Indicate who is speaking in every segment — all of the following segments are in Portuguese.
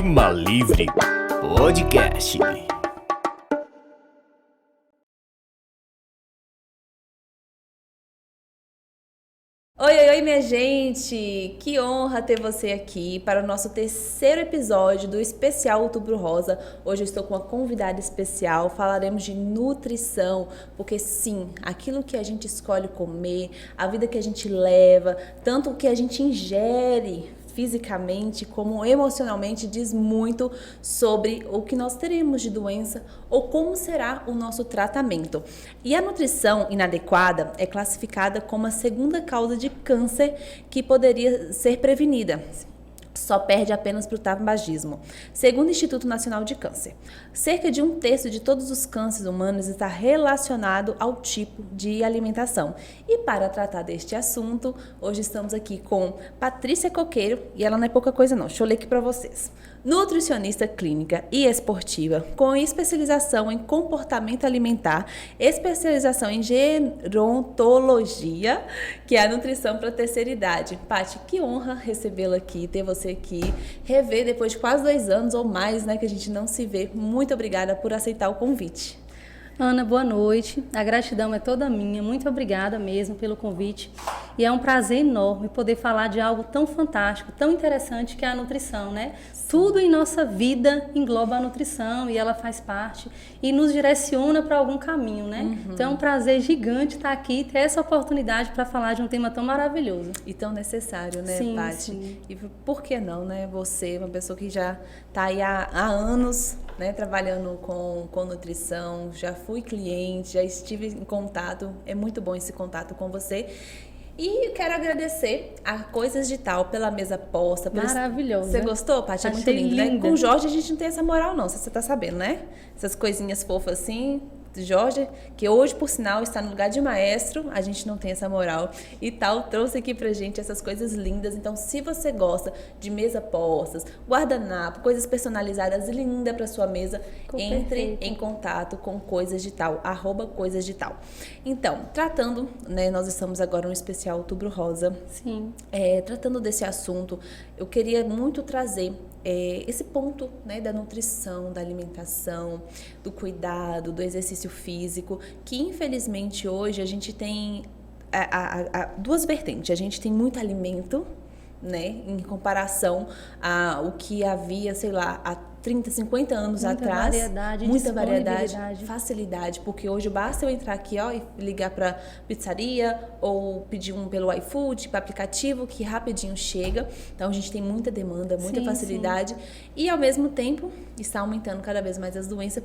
Speaker 1: Clima Livre Podcast.
Speaker 2: Oi, minha gente! Que honra ter você aqui para o nosso terceiro episódio do especial Outubro Rosa. Hoje eu estou com uma convidada especial, falaremos de nutrição, porque sim, aquilo que a gente escolhe comer, a vida que a gente leva, tanto o que a gente ingere fisicamente como emocionalmente diz muito sobre o que nós teremos de doença ou como será o nosso tratamento. E a nutrição inadequada é classificada como a segunda causa de câncer que poderia ser prevenida. Só perde apenas para o tabagismo. Segundo o Instituto Nacional de Câncer, cerca de 1/3 de todos os cânceres humanos está relacionado ao tipo de alimentação. E para tratar deste assunto, hoje estamos aqui com Patrícia Coqueiro, e ela não é pouca coisa não, deixa eu ler aqui para vocês. Nutricionista clínica e esportiva, com especialização em comportamento alimentar, especialização em gerontologia, que é a nutrição para a terceira idade. Paty, que honra recebê-la aqui, ter você aqui, rever depois de quase 2 anos ou mais, né, que a gente não se vê. Muito obrigada por aceitar o convite.
Speaker 3: Ana, boa noite. A gratidão é toda minha. Muito obrigada mesmo pelo convite. E é um prazer enorme poder falar de algo tão fantástico, tão interessante que é a nutrição, né? Tudo em nossa vida engloba a nutrição e ela faz parte e nos direciona para algum caminho, né? Então é um prazer gigante estar aqui e ter essa oportunidade para falar de um tema tão maravilhoso.
Speaker 2: E tão necessário, né,
Speaker 3: Sim,
Speaker 2: Paty?
Speaker 3: sim.
Speaker 2: E por que não, né? Você, uma pessoa que já está aí há anos, né, trabalhando com nutrição, já fui cliente, já estive em contato, é muito bom esse contato com você. E quero agradecer a Coisas de Tal pela mesa posta.
Speaker 3: Maravilhosa.
Speaker 2: Você gostou, Paty? É muito lindo, né? Com o Jorge a gente não tem essa moral não, se você tá sabendo, né? Essas coisinhas fofas assim, Jorge, que hoje, por sinal, está no lugar de maestro, a gente não tem essa moral. E Tal trouxe aqui pra gente essas coisas lindas. Então, se você gosta de mesa postas, guardanapo, coisas personalizadas lindas para sua mesa, entre em contato com Coisas de Tal, @Coisas de Tal. Então, tratando, né, nós estamos agora no especial Outubro Rosa.
Speaker 3: Sim.
Speaker 2: Tratando desse assunto, eu queria muito trazer esse ponto, né, da nutrição, da alimentação, do cuidado, do exercício físico, que infelizmente hoje a gente tem duas vertentes. A gente tem muito alimento, né, em comparação ao que havia, sei lá, há 30, 50 anos atrás. Muita variedade, facilidade, porque hoje basta eu entrar aqui, ó, e ligar para pizzaria ou pedir pelo iFood, para aplicativo, que rapidinho chega. Então a gente tem muita demanda, muita facilidade. Sim. E ao mesmo tempo está aumentando cada vez mais as doenças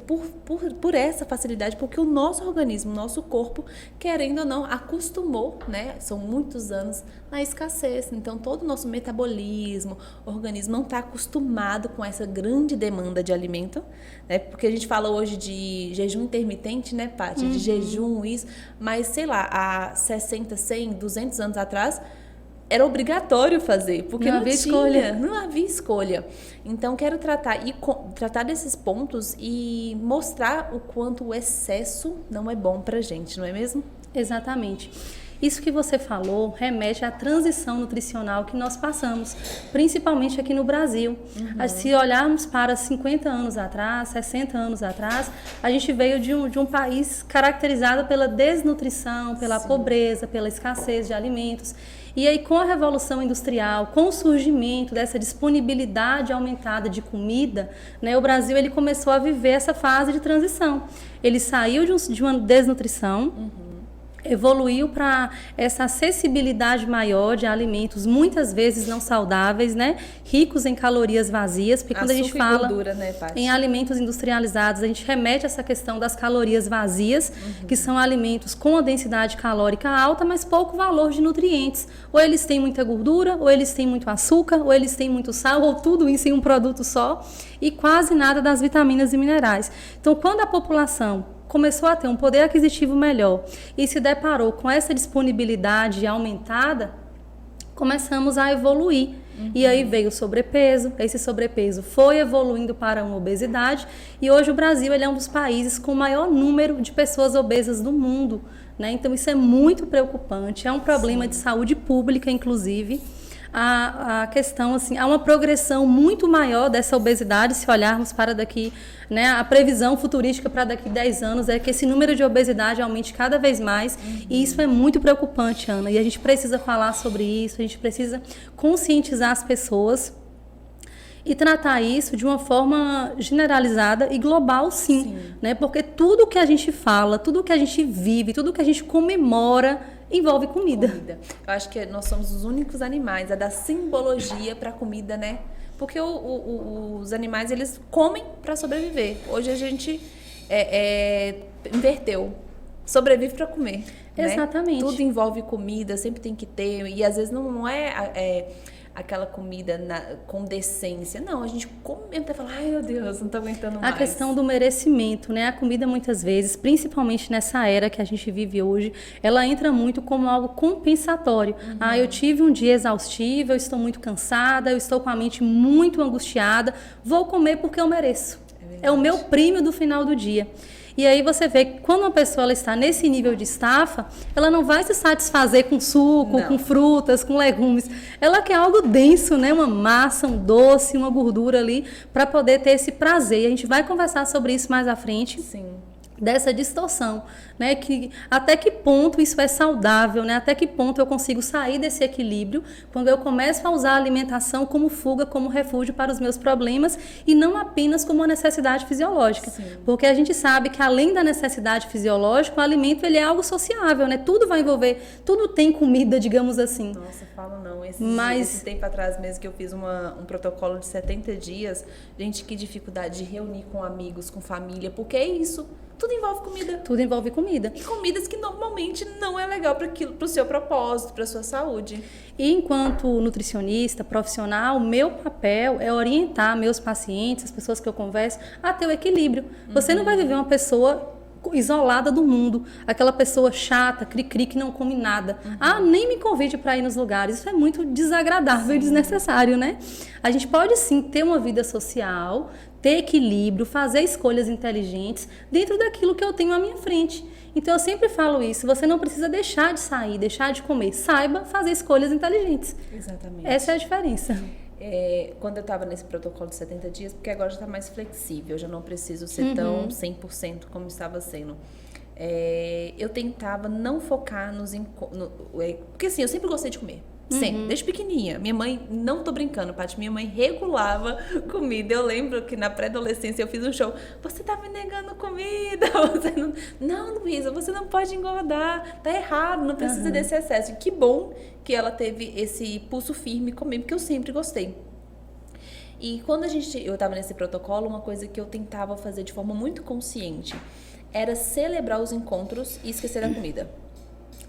Speaker 2: por essa facilidade, porque o nosso organismo, o nosso corpo, querendo ou não, acostumou, né? São muitos anos na escassez. Então todo o nosso metabolismo, o organismo não está acostumado com essa grande demanda de alimento, né? Porque a gente fala hoje de jejum intermitente, né, Paty? De jejum, isso, mas sei lá, há 60, 100, 200 anos atrás era obrigatório fazer, porque não havia escolha. Então quero tratar desses pontos e mostrar o quanto o excesso não é bom pra gente, não é mesmo?
Speaker 3: Exatamente. Isso que você falou remete à transição nutricional que nós passamos, principalmente aqui no Brasil. Se olharmos para 50 anos atrás, 60 anos atrás, a gente veio de um país caracterizado pela desnutrição, pela pobreza, pela escassez de alimentos. E aí, com a Revolução Industrial, com o surgimento dessa disponibilidade aumentada de comida, né, o Brasil ele começou a viver essa fase de transição. Ele saiu de uma desnutrição, evoluiu para essa acessibilidade maior de alimentos muitas vezes não saudáveis, né? Ricos em calorias vazias, porque quando a gente fala
Speaker 2: gordura, né,
Speaker 3: em alimentos industrializados, a gente remete a essa questão das calorias vazias, que são alimentos com a densidade calórica alta, mas pouco valor de nutrientes. Ou eles têm muita gordura, ou eles têm muito açúcar, ou eles têm muito sal, ou tudo isso em um produto só, e quase nada das vitaminas e minerais. Então, quando a população começou a ter um poder aquisitivo melhor e se deparou com essa disponibilidade aumentada, começamos a evoluir. E aí veio o sobrepeso, esse sobrepeso foi evoluindo para uma obesidade e hoje o Brasil ele é um dos países com o maior número de pessoas obesas do mundo, né? Então isso é muito preocupante, é um problema de saúde pública, inclusive. a questão, assim, há uma progressão muito maior dessa obesidade, se olharmos para daqui, né, a previsão futurística para daqui 10 anos é que esse número de obesidade aumente cada vez mais, e isso é muito preocupante, Ana, e a gente precisa falar sobre isso, a gente precisa conscientizar as pessoas e tratar isso de uma forma generalizada e global, sim. Né? Porque tudo que a gente fala, tudo que a gente vive, tudo que a gente comemora envolve comida.
Speaker 2: Eu acho que nós somos os únicos animais a dar simbologia para a comida, né? Porque os animais, eles comem para sobreviver. Hoje a gente inverteu. Sobrevive para comer.
Speaker 3: Exatamente.
Speaker 2: Né? Tudo envolve comida, sempre tem que ter. E às vezes não é aquela comida com decência. Não, a gente come mesmo até falar, ai meu Deus, não tô aguentando mais.
Speaker 3: A questão do merecimento, né? A comida muitas vezes, principalmente nessa era que a gente vive hoje, ela entra muito como algo compensatório. Eu tive um dia exaustivo, eu estou muito cansada, eu estou com a mente muito angustiada, vou comer porque eu mereço. É o meu prêmio do final do dia. E aí você vê que quando uma pessoa ela está nesse nível de estafa, ela não vai se satisfazer com suco, com frutas, com legumes. Ela quer algo denso, né? Uma massa, um doce, uma gordura ali, para poder ter esse prazer. E a gente vai conversar sobre isso mais à frente.
Speaker 2: Sim.
Speaker 3: Dessa distorção, né? Que até que ponto isso é saudável, né? Até que ponto eu consigo sair desse equilíbrio quando eu começo a usar a alimentação como fuga, como refúgio para os meus problemas e não apenas como uma necessidade fisiológica.
Speaker 2: Sim.
Speaker 3: Porque a gente sabe que além da necessidade fisiológica, o alimento ele é algo sociável, né? Tudo vai envolver, tudo tem comida, digamos assim.
Speaker 2: Nossa, fala não. Esse tempo atrás mesmo que eu fiz um protocolo de 70 dias, gente, que dificuldade de reunir com amigos, com família, porque é isso. Tudo envolve comida.
Speaker 3: Tudo envolve comida.
Speaker 2: E comidas que normalmente não é legal para o seu propósito, para a sua saúde.
Speaker 3: E enquanto nutricionista, profissional, meu papel é orientar meus pacientes, as pessoas que eu converso, a ter o equilíbrio. Você não vai viver uma pessoa isolada do mundo, aquela pessoa chata, cri-cri, que não come nada. Nem me convide para ir nos lugares. Isso é muito desagradável e desnecessário, né? A gente pode sim ter uma vida social, ter equilíbrio, fazer escolhas inteligentes dentro daquilo que eu tenho à minha frente. Então eu sempre falo isso, você não precisa deixar de sair, deixar de comer. Saiba fazer escolhas inteligentes.
Speaker 2: Exatamente.
Speaker 3: Essa é a diferença.
Speaker 2: Quando eu estava nesse protocolo de 70 dias, porque agora já está mais flexível, já não preciso ser tão 100% como estava sendo. Eu tentava não focar porque assim, eu sempre gostei de comer. Sempre, desde pequenininha. Minha mãe, não tô brincando, Paty, minha mãe regulava comida. Eu lembro que na pré-adolescência eu fiz um show. Você tá me negando comida. Não, Luísa, você não pode engordar. Tá errado, não precisa desse excesso. E que bom que ela teve esse pulso firme comigo, porque eu sempre gostei. E quando eu tava nesse protocolo, uma coisa que eu tentava fazer de forma muito consciente era celebrar os encontros e esquecer da comida.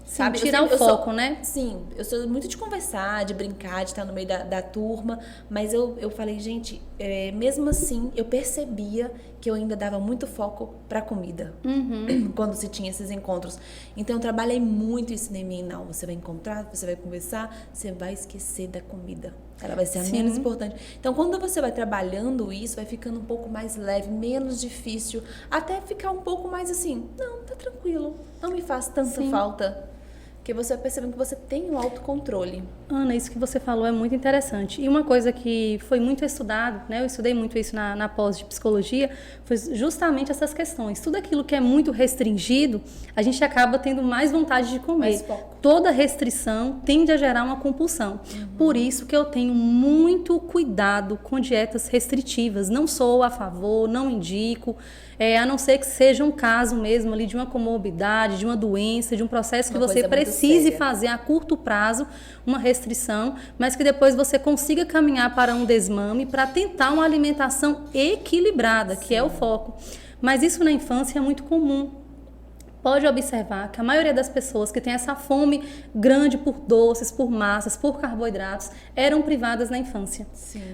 Speaker 2: Sabe?
Speaker 3: Tirar o foco, né?
Speaker 2: Sim, eu sou muito de conversar, de brincar, de estar no meio da turma, mas eu falei, gente, mesmo assim, eu percebia que eu ainda dava muito foco para comida, quando se tinha esses encontros. Então, eu trabalhei muito isso em mim. Não, você vai encontrar, você vai conversar, você vai esquecer da comida. Ela vai ser a menos importante. Então, quando você vai trabalhando isso, vai ficando um pouco mais leve, menos difícil, até ficar um pouco mais assim, não, tá tranquilo, não me faz tanta falta. Porque você vai percebendo que você tem um autocontrole.
Speaker 3: Ana, isso que você falou é muito interessante. E uma coisa que foi muito estudado, né? Eu estudei muito isso na pós de psicologia, foi justamente essas questões. Tudo aquilo que é muito restringido, a gente acaba tendo mais vontade de comer. Toda restrição tende a gerar uma compulsão. Por isso que eu tenho muito cuidado com dietas restritivas. Não sou a favor, não indico. A não ser que seja um caso mesmo ali de uma comorbidade, de uma doença, de um processo que você precise fazer a curto prazo uma restrição, mas que depois você consiga caminhar para um desmame para tentar uma alimentação equilibrada, que é o foco. Mas isso na infância é muito comum. Pode observar que a maioria das pessoas que tem essa fome grande por doces, por massas, por carboidratos, eram privadas na infância.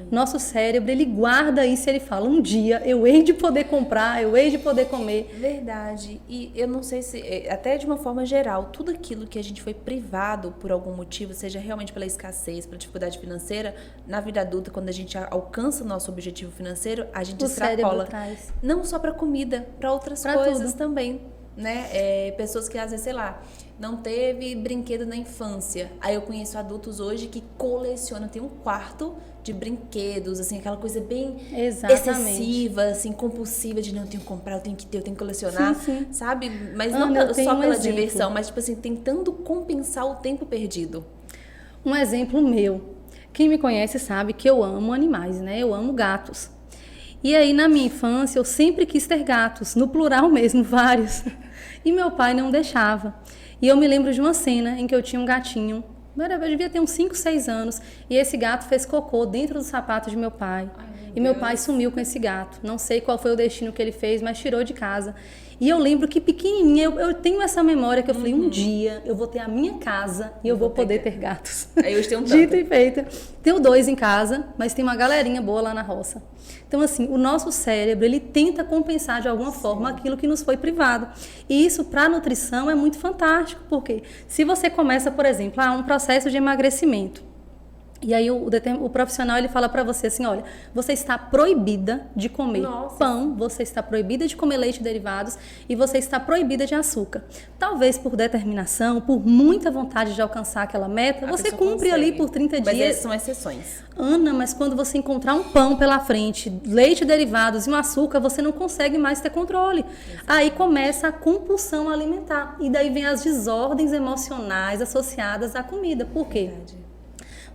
Speaker 3: Nosso cérebro, ele guarda isso e ele fala, um dia eu hei de poder comprar, eu hei de poder comer.
Speaker 2: Verdade. E eu não sei se, até de uma forma geral, tudo aquilo que a gente foi privado por algum motivo, seja realmente pela escassez, pela dificuldade financeira, na vida adulta, quando a gente alcança o nosso objetivo financeiro, a gente extrapola. Não só para comida, para outras coisas também. Né? Pessoas que às vezes, sei lá, não teve brinquedo na infância. Aí eu conheço adultos hoje que colecionam, tem um quarto de brinquedos, assim, aquela coisa bem excessiva, assim, compulsiva de não, eu tenho que comprar, eu tenho que ter, eu tenho que colecionar, sabe? Mas não só pela diversão, mas tipo assim, tentando compensar o tempo perdido.
Speaker 3: Um exemplo meu. Quem me conhece sabe que eu amo animais, né? Eu amo gatos. E aí, na minha infância, eu sempre quis ter gatos, no plural mesmo, vários. E meu pai não deixava. E eu me lembro de uma cena em que eu tinha um gatinho, eu devia ter uns 5, 6 anos, e esse gato fez cocô dentro do sapato de meu pai. E meu pai sumiu com esse gato. Não sei qual foi o destino que ele fez, mas tirou de casa. E eu lembro que pequenininha, eu tenho essa memória que eu falei, um dia eu vou ter a minha casa e eu vou poder ter gatos.
Speaker 2: Aí hoje tem um tanto.
Speaker 3: Dito e feito. Tenho 2 em casa, mas tem uma galerinha boa lá na roça. Então, assim, o nosso cérebro, ele tenta compensar de alguma forma aquilo que nos foi privado. E isso, para a nutrição, é muito fantástico, porque se você começa, por exemplo, um processo de emagrecimento, e aí o profissional ele fala para você assim, olha, você está proibida de comer pão, você está proibida de comer leite e derivados e você está proibida de açúcar. Talvez por determinação, por muita vontade de alcançar aquela meta, você cumpre ali por 30 dias.
Speaker 2: Mas são exceções.
Speaker 3: Ana, mas quando você encontrar um pão pela frente, leite e derivados e um açúcar, você não consegue mais ter controle. Exatamente. Aí começa a compulsão alimentar e daí vem as desordens emocionais associadas à comida. Por quê?
Speaker 2: Verdade.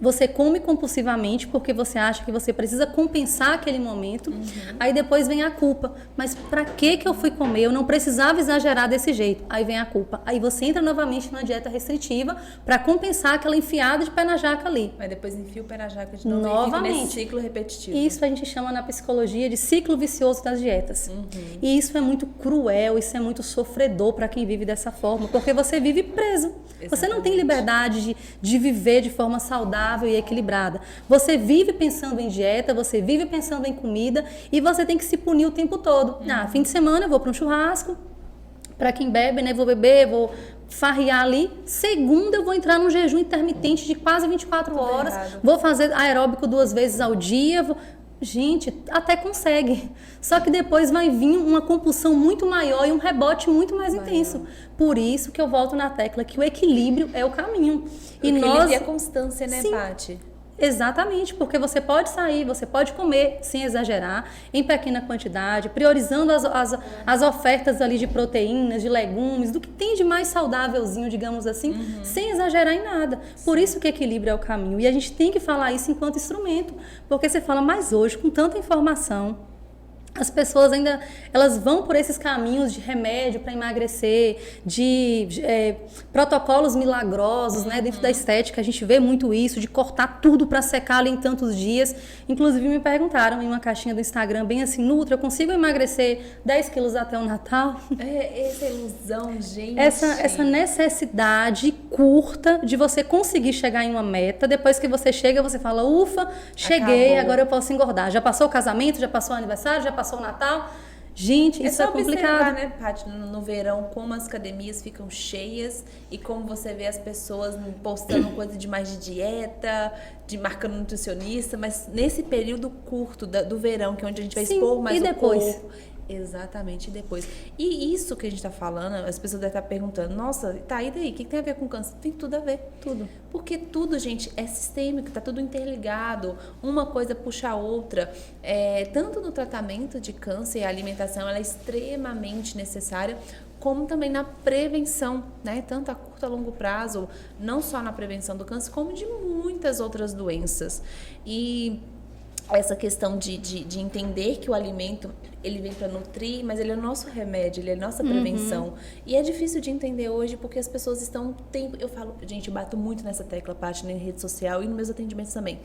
Speaker 3: Você come compulsivamente porque você acha que você precisa compensar aquele momento, aí depois vem a culpa. Mas pra que eu fui comer? Eu não precisava exagerar desse jeito. Aí vem a culpa. Aí você entra novamente numa dieta restritiva para compensar aquela enfiada de pé na jaca ali.
Speaker 2: Mas depois enfia o pé na jaca de novo novamente. E fica nesse ciclo repetitivo.
Speaker 3: Isso a gente chama na psicologia de ciclo vicioso das dietas. E isso é muito cruel, isso é muito sofredor para quem vive dessa forma, porque você vive preso. Exatamente. Você não tem liberdade de viver de forma saudável e equilibrada. Você vive pensando em dieta, você vive pensando em comida e você tem que se punir o tempo todo. Fim de semana eu vou para um churrasco, para quem bebe, né, vou beber, vou farrear ali. Segunda eu vou entrar num jejum intermitente de quase 24 horas, vou fazer aeróbico 2 vezes ao dia, Gente, até consegue. Só que depois vai vir uma compulsão muito maior e um rebote muito mais intenso. Por isso que eu volto na tecla que o equilíbrio é o caminho.
Speaker 2: E nós... e a constância, né, Paty?
Speaker 3: Exatamente, porque você pode sair, você pode comer sem exagerar, em pequena quantidade, priorizando as ofertas ali de proteínas, de legumes, do que tem de mais saudávelzinho, digamos assim, sem exagerar em nada. Por isso que equilíbrio é o caminho. E a gente tem que falar isso enquanto instrumento, porque você fala, mas hoje, com tanta informação, as pessoas ainda, elas vão por esses caminhos de remédio para emagrecer, de protocolos milagrosos, né? Dentro da estética, a gente vê muito isso, de cortar tudo para secar ali em tantos dias. Inclusive, me perguntaram em uma caixinha do Instagram, bem assim, Nutra, eu consigo emagrecer 10 quilos até o Natal?
Speaker 2: Essa ilusão, gente.
Speaker 3: Essa necessidade curta de você conseguir chegar em uma meta. Depois que você chega, você fala, ufa, cheguei, agora eu posso engordar. Já passou o casamento, já passou o aniversário, já passou o Natal. Gente, isso é complicado.
Speaker 2: Né, Paty, no verão, como as academias ficam cheias e como você vê as pessoas postando coisa demais de dieta, marcando nutricionista, mas nesse período curto do verão, que é onde a gente vai expor mais o corpo. Exatamente, depois. E isso que a gente tá falando, as pessoas devem estar perguntando, nossa, tá, e daí? O que tem a ver com câncer? Tem tudo a ver. Tudo. Porque tudo, gente, é sistêmico, tá tudo interligado. Uma coisa puxa a outra. Tanto no tratamento de câncer, a alimentação ela é extremamente necessária, como também na prevenção, né? Tanto a curto e a longo prazo, não só na prevenção do câncer, como de muitas outras doenças. E essa questão de entender que o alimento ele vem para nutrir, mas ele é o nosso remédio, ele é a nossa prevenção. E é difícil de entender hoje porque as pessoas estão... Eu falo, gente, eu bato muito nessa tecla, Paty, na rede social e nos meus atendimentos também.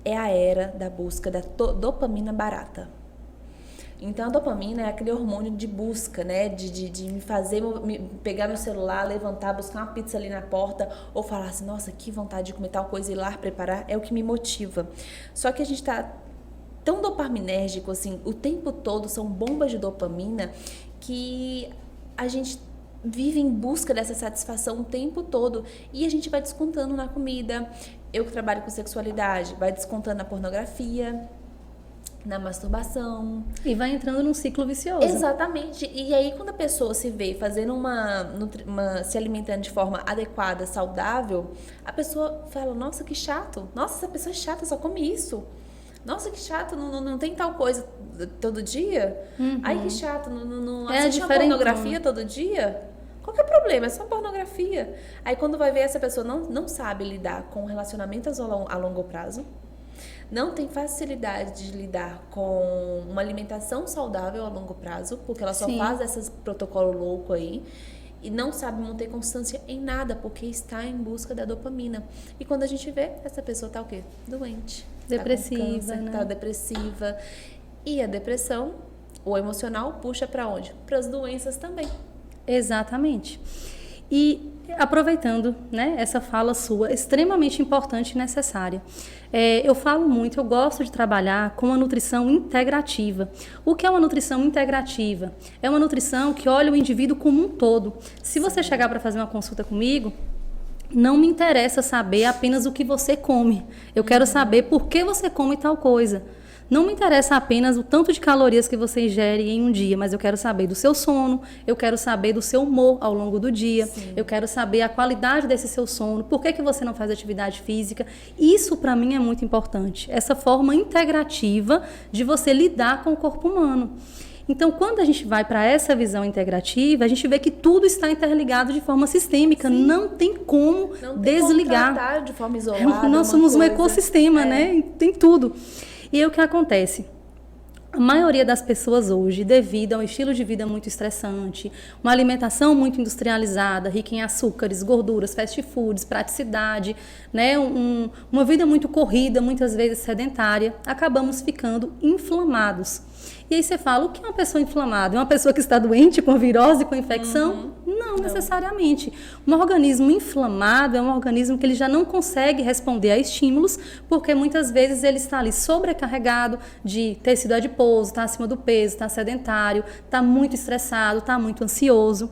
Speaker 2: É a era da busca da dopamina barata. Então, a dopamina é aquele hormônio de busca, né? De me fazer, pegar meu celular, levantar, buscar uma pizza ali na porta ou falar assim, nossa, que vontade de comer tal coisa e ir lá preparar, é o que me motiva. Só que a gente tá tão dopaminérgico, assim, o tempo todo são bombas de dopamina que a gente vive em busca dessa satisfação o tempo todo e a gente vai descontando na comida. Eu que trabalho com sexualidade, vai descontando na pornografia. na masturbação.
Speaker 3: E vai entrando num ciclo vicioso.
Speaker 2: Exatamente. E aí, quando a pessoa se vê fazendo se alimentando de forma adequada, saudável, a pessoa fala, nossa, que chato. Nossa, essa pessoa é chata, só come isso. Nossa, que chato, não tem tal coisa todo dia. Ai, que chato, não assiste uma pornografia todo dia. Qual que é o problema? É só pornografia. Aí, quando vai ver, essa pessoa não sabe lidar com relacionamentos a longo prazo. Não tem facilidade de lidar com uma alimentação saudável a longo prazo, porque ela só faz esses protocolos loucos aí. E não sabe manter constância em nada, porque está em busca da dopamina. E quando a gente vê, essa pessoa tá o quê? Doente.
Speaker 3: Depressiva,
Speaker 2: tá com câncer,
Speaker 3: né?
Speaker 2: Tá depressiva. E a depressão, o emocional, puxa para onde? Para as doenças também.
Speaker 3: Exatamente. E aproveitando, né, essa fala sua, extremamente importante e necessária. Eu falo muito, eu gosto de trabalhar com a nutrição integrativa. O que é uma nutrição integrativa? É uma nutrição que olha o indivíduo como um todo. Se você chegar para fazer uma consulta comigo, não me interessa saber apenas o que você come. Eu quero saber por que você come tal coisa. Não me interessa apenas o tanto de calorias que você ingere em um dia, mas eu quero saber do seu sono, eu quero saber do seu humor ao longo do dia, eu quero saber a qualidade desse seu sono, por que você não faz atividade física. Isso, para mim, é muito importante. Essa forma integrativa de você lidar com o corpo humano. Então, quando a gente vai para essa visão integrativa, a gente vê que tudo está interligado de forma sistêmica. Sim. Não tem como desligar.
Speaker 2: Como tratar de forma isolada.
Speaker 3: Nós somos um ecossistema, né? Tem tudo. E aí o que acontece? A maioria das pessoas hoje, devido a um estilo de vida muito estressante, uma alimentação muito industrializada, rica em açúcares, gorduras, fast foods, praticidade, né? Uma vida muito corrida, muitas vezes sedentária, acabamos ficando inflamados. E aí você fala, o que é uma pessoa inflamada? É uma pessoa que está doente, com virose, com infecção? Não necessariamente. Um organismo inflamado é um organismo que ele já não consegue responder a estímulos, porque muitas vezes ele está ali sobrecarregado de tecido adiposo, está acima do peso, está sedentário, está muito estressado, está muito ansioso.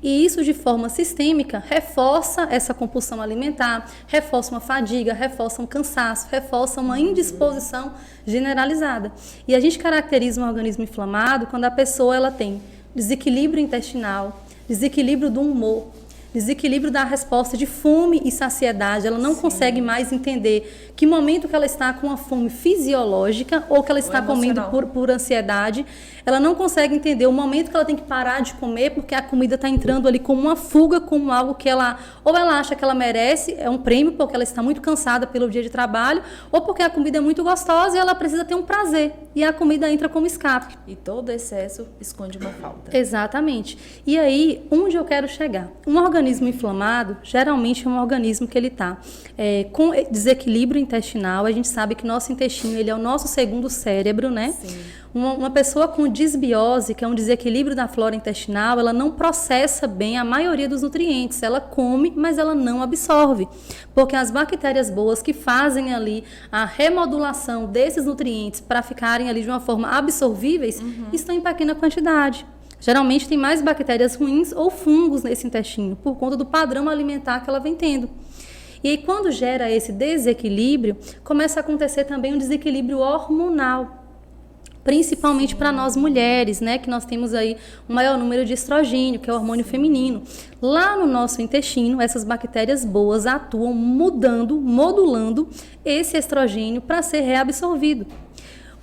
Speaker 3: E isso, de forma sistêmica, reforça essa compulsão alimentar, reforça uma fadiga, reforça um cansaço, reforça uma indisposição generalizada. E a gente caracteriza um organismo inflamado quando a pessoa ela tem desequilíbrio intestinal, desequilíbrio do humor, desequilíbrio da resposta de fome e saciedade. Ela não consegue mais entender que momento que ela está com uma fome fisiológica ou que ela está comendo por ansiedade. Ela não consegue entender o momento que ela tem que parar de comer porque a comida está entrando ali como uma fuga, como algo que ela acha que ela merece, é um prêmio porque ela está muito cansada pelo dia de trabalho, ou porque a comida é muito gostosa e ela precisa ter um prazer. E a comida entra como escape.
Speaker 2: E todo excesso esconde uma falta.
Speaker 3: Exatamente. E aí, onde eu quero chegar? Um organismo inflamado, geralmente é um organismo que ele está com desequilíbrio intestinal. A gente sabe que nosso intestino ele é o nosso segundo cérebro, né? Sim. Uma pessoa com disbiose, que é um desequilíbrio da flora intestinal, ela não processa bem a maioria dos nutrientes. Ela come, mas ela não absorve. Porque as bactérias boas que fazem ali a remodulação desses nutrientes para ficarem ali de uma forma absorvíveis, estão em pequena quantidade. Geralmente tem mais bactérias ruins ou fungos nesse intestino, por conta do padrão alimentar que ela vem tendo. E aí, quando gera esse desequilíbrio, começa a acontecer também um desequilíbrio hormonal. Principalmente para nós mulheres, né, que nós temos aí um maior número de estrogênio, que é o hormônio feminino. Lá no nosso intestino, essas bactérias boas atuam modulando esse estrogênio para ser reabsorvido.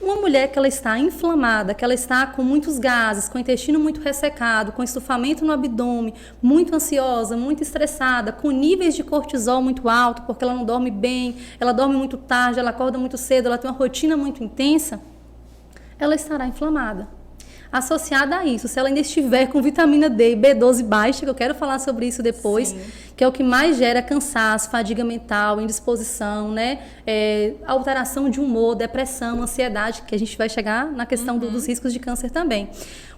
Speaker 3: Uma mulher que ela está inflamada, que ela está com muitos gases, com o intestino muito ressecado, com estufamento no abdômen, muito ansiosa, muito estressada, com níveis de cortisol muito alto, porque ela não dorme bem, ela dorme muito tarde, ela acorda muito cedo, ela tem uma rotina muito intensa, ela estará inflamada. Associada a isso, se ela ainda estiver com vitamina D e B12 baixa, que eu quero falar sobre isso depois, sim, que é o que mais gera cansaço, fadiga mental, indisposição, né? Alteração de humor, depressão, ansiedade, que a gente vai chegar na questão dos riscos de câncer também.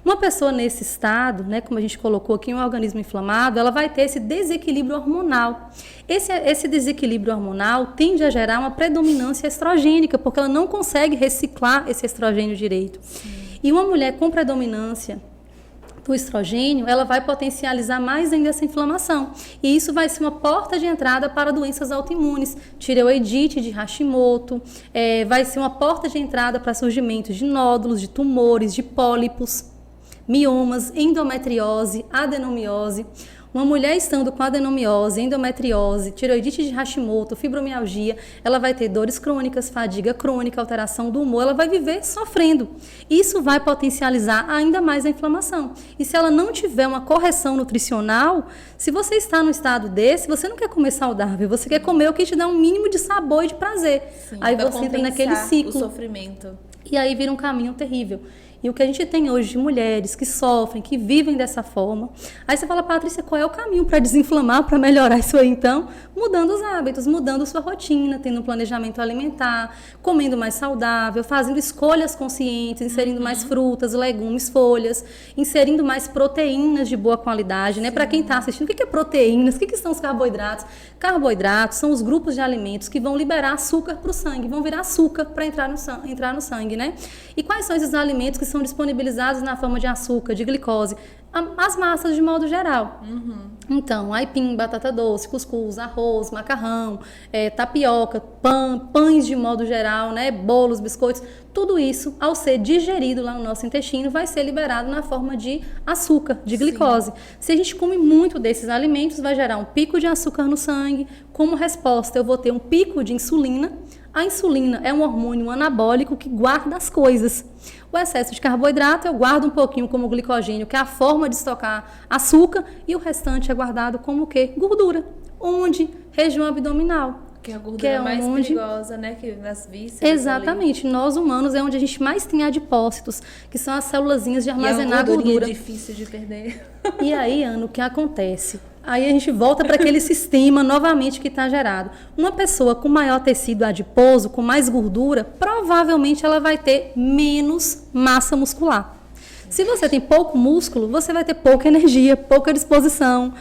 Speaker 3: Uma pessoa nesse estado, né, como a gente colocou aqui, um organismo inflamado, ela vai ter esse desequilíbrio hormonal. Esse desequilíbrio hormonal tende a gerar uma predominância estrogênica, porque ela não consegue reciclar esse estrogênio direito. Sim. E uma mulher com predominância do estrogênio, ela vai potencializar mais ainda essa inflamação. E isso vai ser uma porta de entrada para doenças autoimunes, tireoidite de Hashimoto, vai ser uma porta de entrada para surgimento de nódulos, de tumores, de pólipos, miomas, endometriose, adenomiose. Uma mulher estando com adenomiose, endometriose, tireoidite de Hashimoto, fibromialgia, ela vai ter dores crônicas, fadiga crônica, alteração do humor, ela vai viver sofrendo. Isso vai potencializar ainda mais a inflamação. E se ela não tiver uma correção nutricional, se você está num estado desse, você não quer comer saudável, você quer comer o que te dá um mínimo de sabor e de prazer.
Speaker 2: Sim,
Speaker 3: aí você entra naquele ciclo.
Speaker 2: O sofrimento.
Speaker 3: E aí vira um caminho terrível. E o que a gente tem hoje de mulheres que sofrem, que vivem dessa forma. Aí você fala, Patrícia, qual é o caminho para desinflamar, para melhorar isso aí? Então, mudando os hábitos, mudando sua rotina, tendo um planejamento alimentar, comendo mais saudável, fazendo escolhas conscientes, inserindo mais frutas, legumes, folhas, inserindo mais proteínas de boa qualidade, né? Para quem está assistindo, o que é proteínas? O que são os carboidratos? Carboidratos são os grupos de alimentos que vão liberar açúcar para o sangue, vão virar açúcar para entrar no sangue, né? E quais são esses alimentos que são disponibilizados na forma de açúcar, de glicose? As massas de modo geral. Então, aipim, batata doce, cuscuz, arroz, macarrão, tapioca, pães de modo geral, né? Bolos, biscoitos, tudo isso, ao ser digerido lá no nosso intestino, vai ser liberado na forma de açúcar, de glicose. Se a gente come muito desses alimentos, vai gerar um pico de açúcar no sangue. Como resposta, eu vou ter um pico de insulina. A insulina é um hormônio anabólico que guarda as coisas. O excesso de carboidrato eu guardo um pouquinho como glicogênio, que é a forma de estocar açúcar, e o restante é guardado como o quê? Gordura. Onde? Região abdominal.
Speaker 2: Que é a gordura mais perigosa, né? Que nas vísceras.
Speaker 3: Exatamente. Ali. Nós humanos é onde a gente mais tem adipócitos, que são as célulazinhas de armazenar gordura.
Speaker 2: É difícil de perder.
Speaker 3: E aí, Ana, o que acontece? Aí a gente volta para aquele sistema novamente que está gerado. Uma pessoa com maior tecido adiposo, com mais gordura, provavelmente ela vai ter menos massa muscular. Se você tem pouco músculo, você vai ter pouca energia, pouca disposição,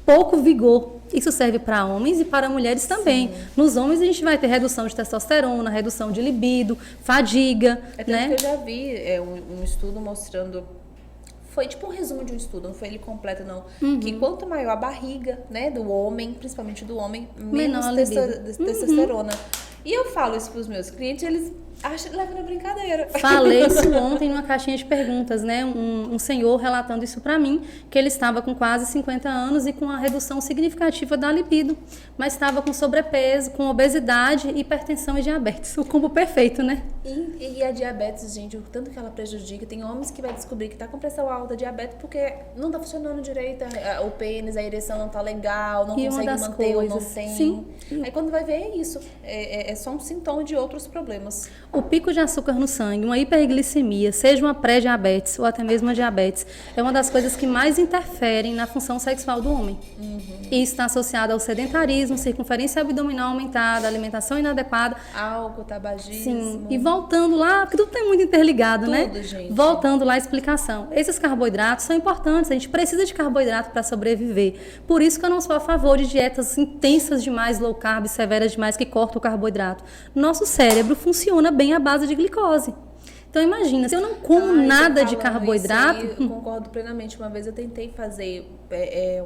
Speaker 3: pouco vigor. Isso serve para homens e para mulheres também. Sim. Nos homens a gente vai ter redução de testosterona, redução de libido, fadiga.
Speaker 2: Né? Que eu já vi um estudo mostrando... Foi tipo um resumo de um estudo, não foi ele completo não. Que quanto maior a barriga, né, do homem, principalmente do homem, menos testosterona. E eu falo isso para os meus clientes, eles levam na brincadeira.
Speaker 3: Falei isso ontem numa caixinha de perguntas, né? Um senhor relatando isso para mim, que ele estava com quase 50 anos e com uma redução significativa da libido, mas estava com sobrepeso, com obesidade, hipertensão e diabetes. O combo perfeito, né?
Speaker 2: E a diabetes, gente, o tanto que ela prejudica, tem homens que vai descobrir que tá com pressão alta, diabetes, porque não tá funcionando direito, o pênis, a ereção não tá legal, não consegue manter ou não tem.
Speaker 3: Sim.
Speaker 2: Aí quando vai ver é isso, é só um sintoma de outros problemas.
Speaker 3: O pico de açúcar no sangue, uma hiperglicemia, seja uma pré-diabetes ou até mesmo a diabetes, é uma das coisas que mais interferem na função sexual do homem. E isso está associado ao sedentarismo, circunferência abdominal aumentada, alimentação inadequada.
Speaker 2: Álcool, tabagismo.
Speaker 3: Sim, e voltando lá, porque tudo tem muito interligado,
Speaker 2: tudo,
Speaker 3: né?
Speaker 2: Gente.
Speaker 3: Voltando lá à explicação. Esses carboidratos são importantes, a gente precisa de carboidrato para sobreviver. Por isso que eu não sou a favor de dietas intensas demais, low carb, severas demais, que cortam o carboidrato. Nosso cérebro funciona bem à base de glicose. Então imagina, se eu não como nada de carboidrato...
Speaker 2: Isso aí, eu concordo plenamente. Uma vez eu tentei fazer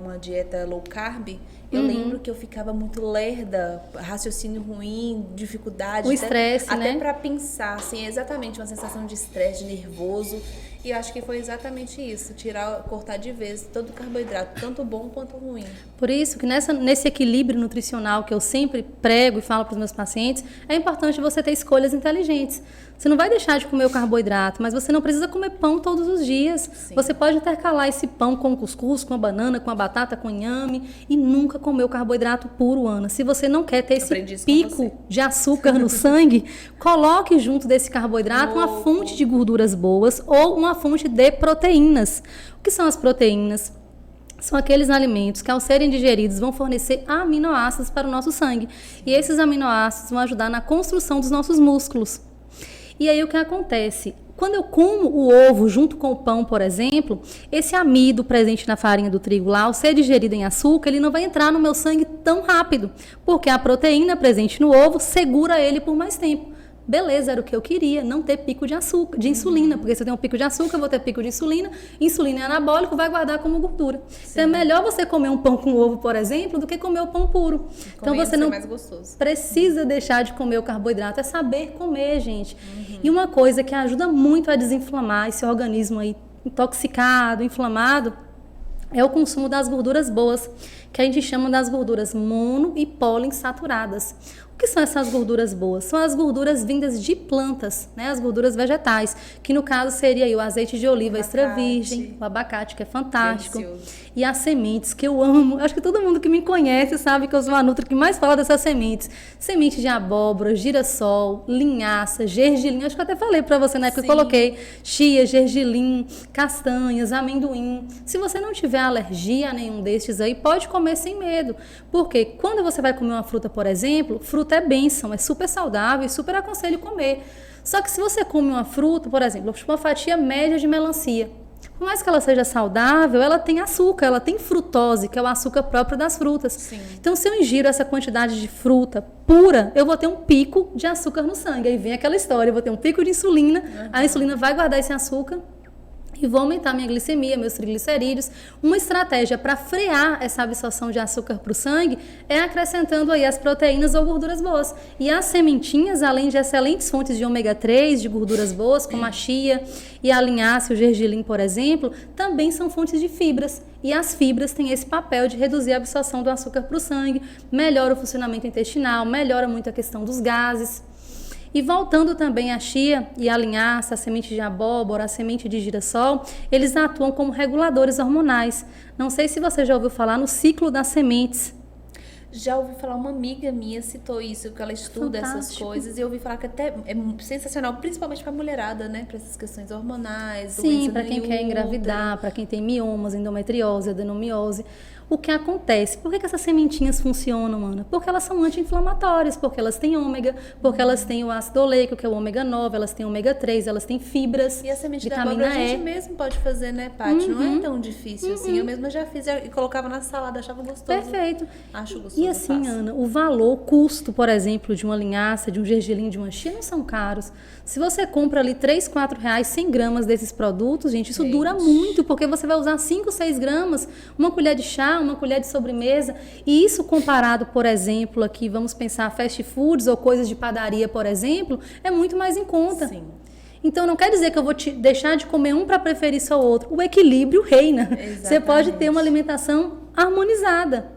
Speaker 2: uma dieta low carb. Eu lembro que eu ficava muito lerda, raciocínio ruim, dificuldade.
Speaker 3: O estresse, né?
Speaker 2: Até para pensar, assim, exatamente uma sensação de estresse, de nervoso. E eu acho que foi exatamente isso, cortar de vez todo o carboidrato, tanto bom quanto ruim.
Speaker 3: Por isso que nesse equilíbrio nutricional que eu sempre prego e falo para os meus pacientes, é importante você ter escolhas inteligentes. Você não vai deixar de comer o carboidrato, mas você não precisa comer pão todos os dias. Sim. Você pode intercalar esse pão com cuscuz, com a banana, com a batata, com inhame e nunca comer o carboidrato puro, Ana. Se você não quer ter esse pico de açúcar no sangue, coloque junto desse carboidrato uma fonte de gorduras boas ou uma fonte de proteínas. O que são as proteínas? São aqueles alimentos que, ao serem digeridos, vão fornecer aminoácidos para o nosso sangue. E esses aminoácidos vão ajudar na construção dos nossos músculos. E aí o que acontece? Quando eu como o ovo junto com o pão, por exemplo, esse amido presente na farinha do trigo lá, ao ser digerido em açúcar, ele não vai entrar no meu sangue tão rápido, porque a proteína presente no ovo segura ele por mais tempo. Beleza, era o que eu queria, não ter pico de açúcar, de insulina, porque se eu tenho um pico de açúcar, eu vou ter pico de insulina, insulina é anabólico, vai guardar como gordura. Então é melhor você comer um pão com ovo, por exemplo, do que comer o pão puro. Então você não precisa deixar de comer o carboidrato, é saber comer, gente. E uma coisa que ajuda muito a desinflamar esse organismo aí intoxicado, inflamado, é o consumo das gorduras boas, que a gente chama das gorduras mono e poliinsaturadas. O que são essas gorduras boas? São as gorduras vindas de plantas, né? As gorduras vegetais, que no caso seria aí o azeite de oliva extra virgem, o abacate, que é fantástico, e as sementes, que eu amo. Acho que todo mundo que me conhece sabe que eu sou a nutri que mais fala dessas sementes. Sementes de abóbora, girassol, linhaça, gergelim. Acho que eu até falei para você na época que eu coloquei chia, gergelim, castanhas, amendoim. Se você não tiver alergia a nenhum destes aí, pode comer sem medo. Porque quando você vai comer uma fruta, por exemplo, fruta é bênção, é super saudável e super aconselho comer. Só que se você come uma fruta, por exemplo, uma fatia média de melancia, por mais que ela seja saudável, ela tem açúcar, ela tem frutose, que é o açúcar próprio das frutas. Sim. Então, se eu ingiro essa quantidade de fruta pura, eu vou ter um pico de açúcar no sangue. Aí vem aquela história, eu vou ter um pico de insulina, a insulina vai guardar esse açúcar e vou aumentar minha glicemia, meus triglicerídeos. Uma estratégia para frear essa absorção de açúcar para o sangue é acrescentando aí as proteínas ou gorduras boas. E as sementinhas, além de excelentes fontes de ômega 3, de gorduras boas, como a chia e a linhaça, o gergelim, por exemplo, também são fontes de fibras. E as fibras têm esse papel de reduzir a absorção do açúcar para o sangue, melhora o funcionamento intestinal, melhora muito a questão dos gases. E voltando também a chia e a linhaça, a semente de abóbora, a semente de girassol, eles atuam como reguladores hormonais. Não sei se você já ouviu falar no ciclo das sementes.
Speaker 2: Já ouvi falar, uma amiga minha citou isso, que ela estuda essas coisas, e eu ouvi falar que até é sensacional, principalmente para a mulherada, né? Para essas questões hormonais,
Speaker 3: sim, para quem quer engravidar, para quem tem miomas, endometriose, adenomiose. O que acontece? Por que essas sementinhas funcionam, Ana? Porque elas são anti-inflamatórias, porque elas têm ômega, porque elas têm o ácido oleico, que é o ômega 9, elas têm ômega 3, elas têm fibras,
Speaker 2: e a semente
Speaker 3: vitamina
Speaker 2: da abóbora
Speaker 3: E.
Speaker 2: A gente mesmo pode fazer, né, Paty? Não é tão difícil assim. Eu mesma já fiz e colocava na salada, achava gostoso.
Speaker 3: Perfeito.
Speaker 2: Acho gostoso.
Speaker 3: E assim, Ana, o valor, o custo, por exemplo, de uma linhaça, de um gergelim, de uma chia, não são caros. Se você compra ali R$3, R$4, 100 gramas desses produtos, gente, isso dura muito, porque você vai usar 5, 6 gramas, uma colher de chá, uma colher de sobremesa, e isso comparado, por exemplo, aqui, vamos pensar fast foods ou coisas de padaria, por exemplo, é muito mais em conta. Sim. Então, não quer dizer que eu vou deixar de comer um para preferir só o outro. O equilíbrio reina. Exatamente. Você pode ter uma alimentação harmonizada.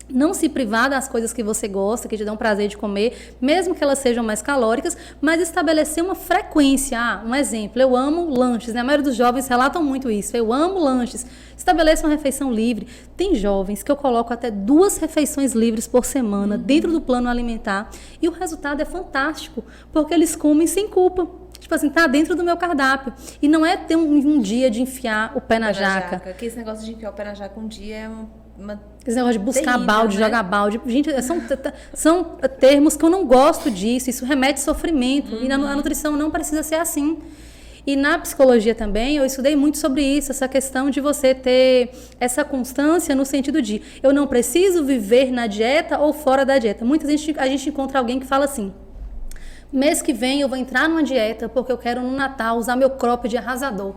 Speaker 3: Não se privar das coisas que você gosta, que te dão prazer de comer, mesmo que elas sejam mais calóricas, mas estabelecer uma frequência. Um exemplo, eu amo lanches, né? A maioria dos jovens relatam muito isso. Eu amo lanches. Estabeleça uma refeição livre. Tem jovens que eu coloco até 2 refeições livres por semana dentro do plano alimentar e o resultado é fantástico, porque eles comem sem culpa. Tipo assim, tá dentro do meu cardápio. E não é ter um dia de enfiar o pé na jaca.
Speaker 2: Que esse negócio de enfiar o pé na jaca um dia é
Speaker 3: esse negócio de buscar balde, né? Jogar balde. Gente, são termos que eu não gosto disso. Isso remete sofrimento. E a nutrição não precisa ser assim. E na psicologia também, eu estudei muito sobre isso, essa questão de você ter essa constância no sentido de eu não preciso viver na dieta ou fora da dieta. Muitas vezes a gente encontra alguém que fala assim: mês que vem eu vou entrar numa dieta porque eu quero no Natal usar meu cropped arrasador.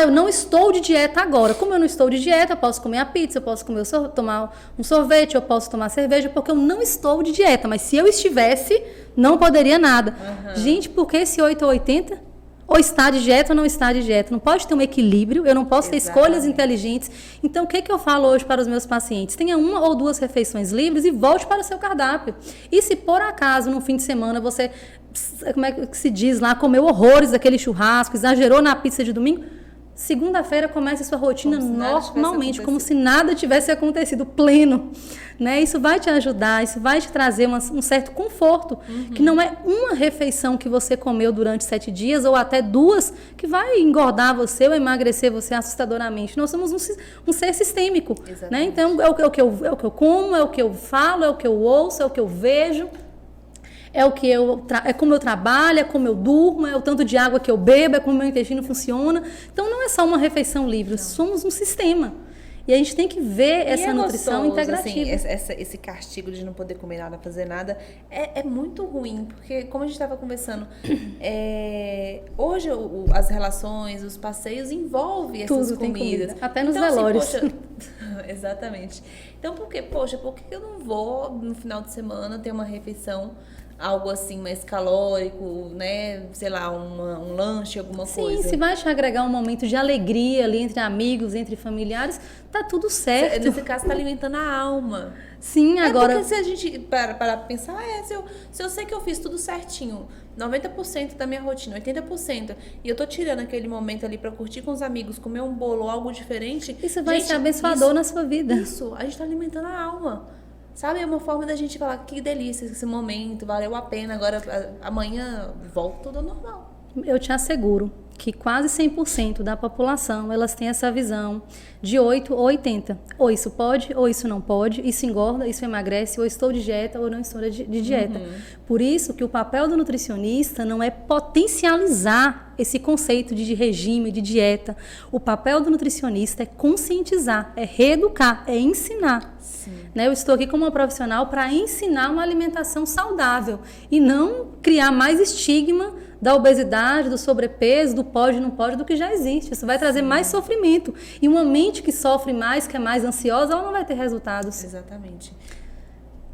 Speaker 3: Eu não estou de dieta agora. Como eu não estou de dieta, eu posso comer a pizza, eu posso tomar um sorvete, eu posso tomar cerveja, porque eu não estou de dieta. Mas se eu estivesse, não poderia nada. Gente, por que esse 8 ou 80? Ou está de dieta ou não está de dieta. Não pode ter um equilíbrio, eu não posso ter escolhas inteligentes. Então, o que eu falo hoje para os meus pacientes? Tenha 1 ou 2 refeições livres e volte para o seu cardápio. E se por acaso, no fim de semana, você, como é que se diz lá, comeu horrores daquele churrasco, exagerou na pizza de domingo, segunda-feira comece a sua rotina normalmente, como se nada tivesse acontecido, pleno. Né? Isso vai te ajudar, isso vai te trazer um certo conforto, que não é uma refeição que você comeu durante 7 dias, ou até 2, que vai engordar você ou emagrecer você assustadoramente. Nós somos um ser sistêmico. Né? Então, é o que eu como, é o que eu falo, é o que eu ouço, é o que eu vejo. É como eu trabalho, é como eu durmo, é o tanto de água que eu bebo, é como o meu intestino funciona. Então, não é só uma refeição livre, somos um sistema. E a gente tem que ver essa nutrição
Speaker 2: gostoso,
Speaker 3: integrativa.
Speaker 2: Assim, esse castigo de não poder comer nada, fazer nada, é muito ruim, porque como a gente estava conversando, hoje as relações, os passeios envolvem essas
Speaker 3: Tudo tem
Speaker 2: comidas.
Speaker 3: comida, até nos
Speaker 2: então,
Speaker 3: velórios.
Speaker 2: Assim, exatamente. Então, por que eu não vou no final de semana ter uma refeição, algo assim mais calórico, né? Sei lá, um lanche, alguma coisa.
Speaker 3: Sim, se vai te agregar um momento de alegria ali entre amigos, entre familiares, tá tudo certo.
Speaker 2: Nesse caso, tá alimentando a alma.
Speaker 3: Sim, agora...
Speaker 2: Porque se a gente para pensar, se eu sei que eu fiz tudo certinho, 90% da minha rotina, 80%, e eu tô tirando aquele momento ali pra curtir com os amigos, comer um bolo ou algo diferente...
Speaker 3: Isso vai ser abençoador na sua vida.
Speaker 2: Isso, a gente tá alimentando a alma. Sabe, é uma forma da gente falar que delícia esse momento, valeu a pena, agora amanhã volta tudo ao normal.
Speaker 3: Eu te asseguro que quase 100% da população, elas têm essa visão de 8 ou 80. Ou isso pode, ou isso não pode, isso engorda, isso emagrece, ou estou de dieta, ou não estou de dieta. Por isso que o papel do nutricionista não é potencializar esse conceito de regime, de dieta. O papel do nutricionista é conscientizar, é reeducar, é ensinar. Né? Eu estou aqui como uma profissional para ensinar uma alimentação saudável e não criar mais estigma da obesidade, do sobrepeso, do pode e não pode, do que já existe. Isso vai trazer mais sofrimento. E uma mente que sofre mais, que é mais ansiosa, ela não vai ter resultados.
Speaker 2: Exatamente.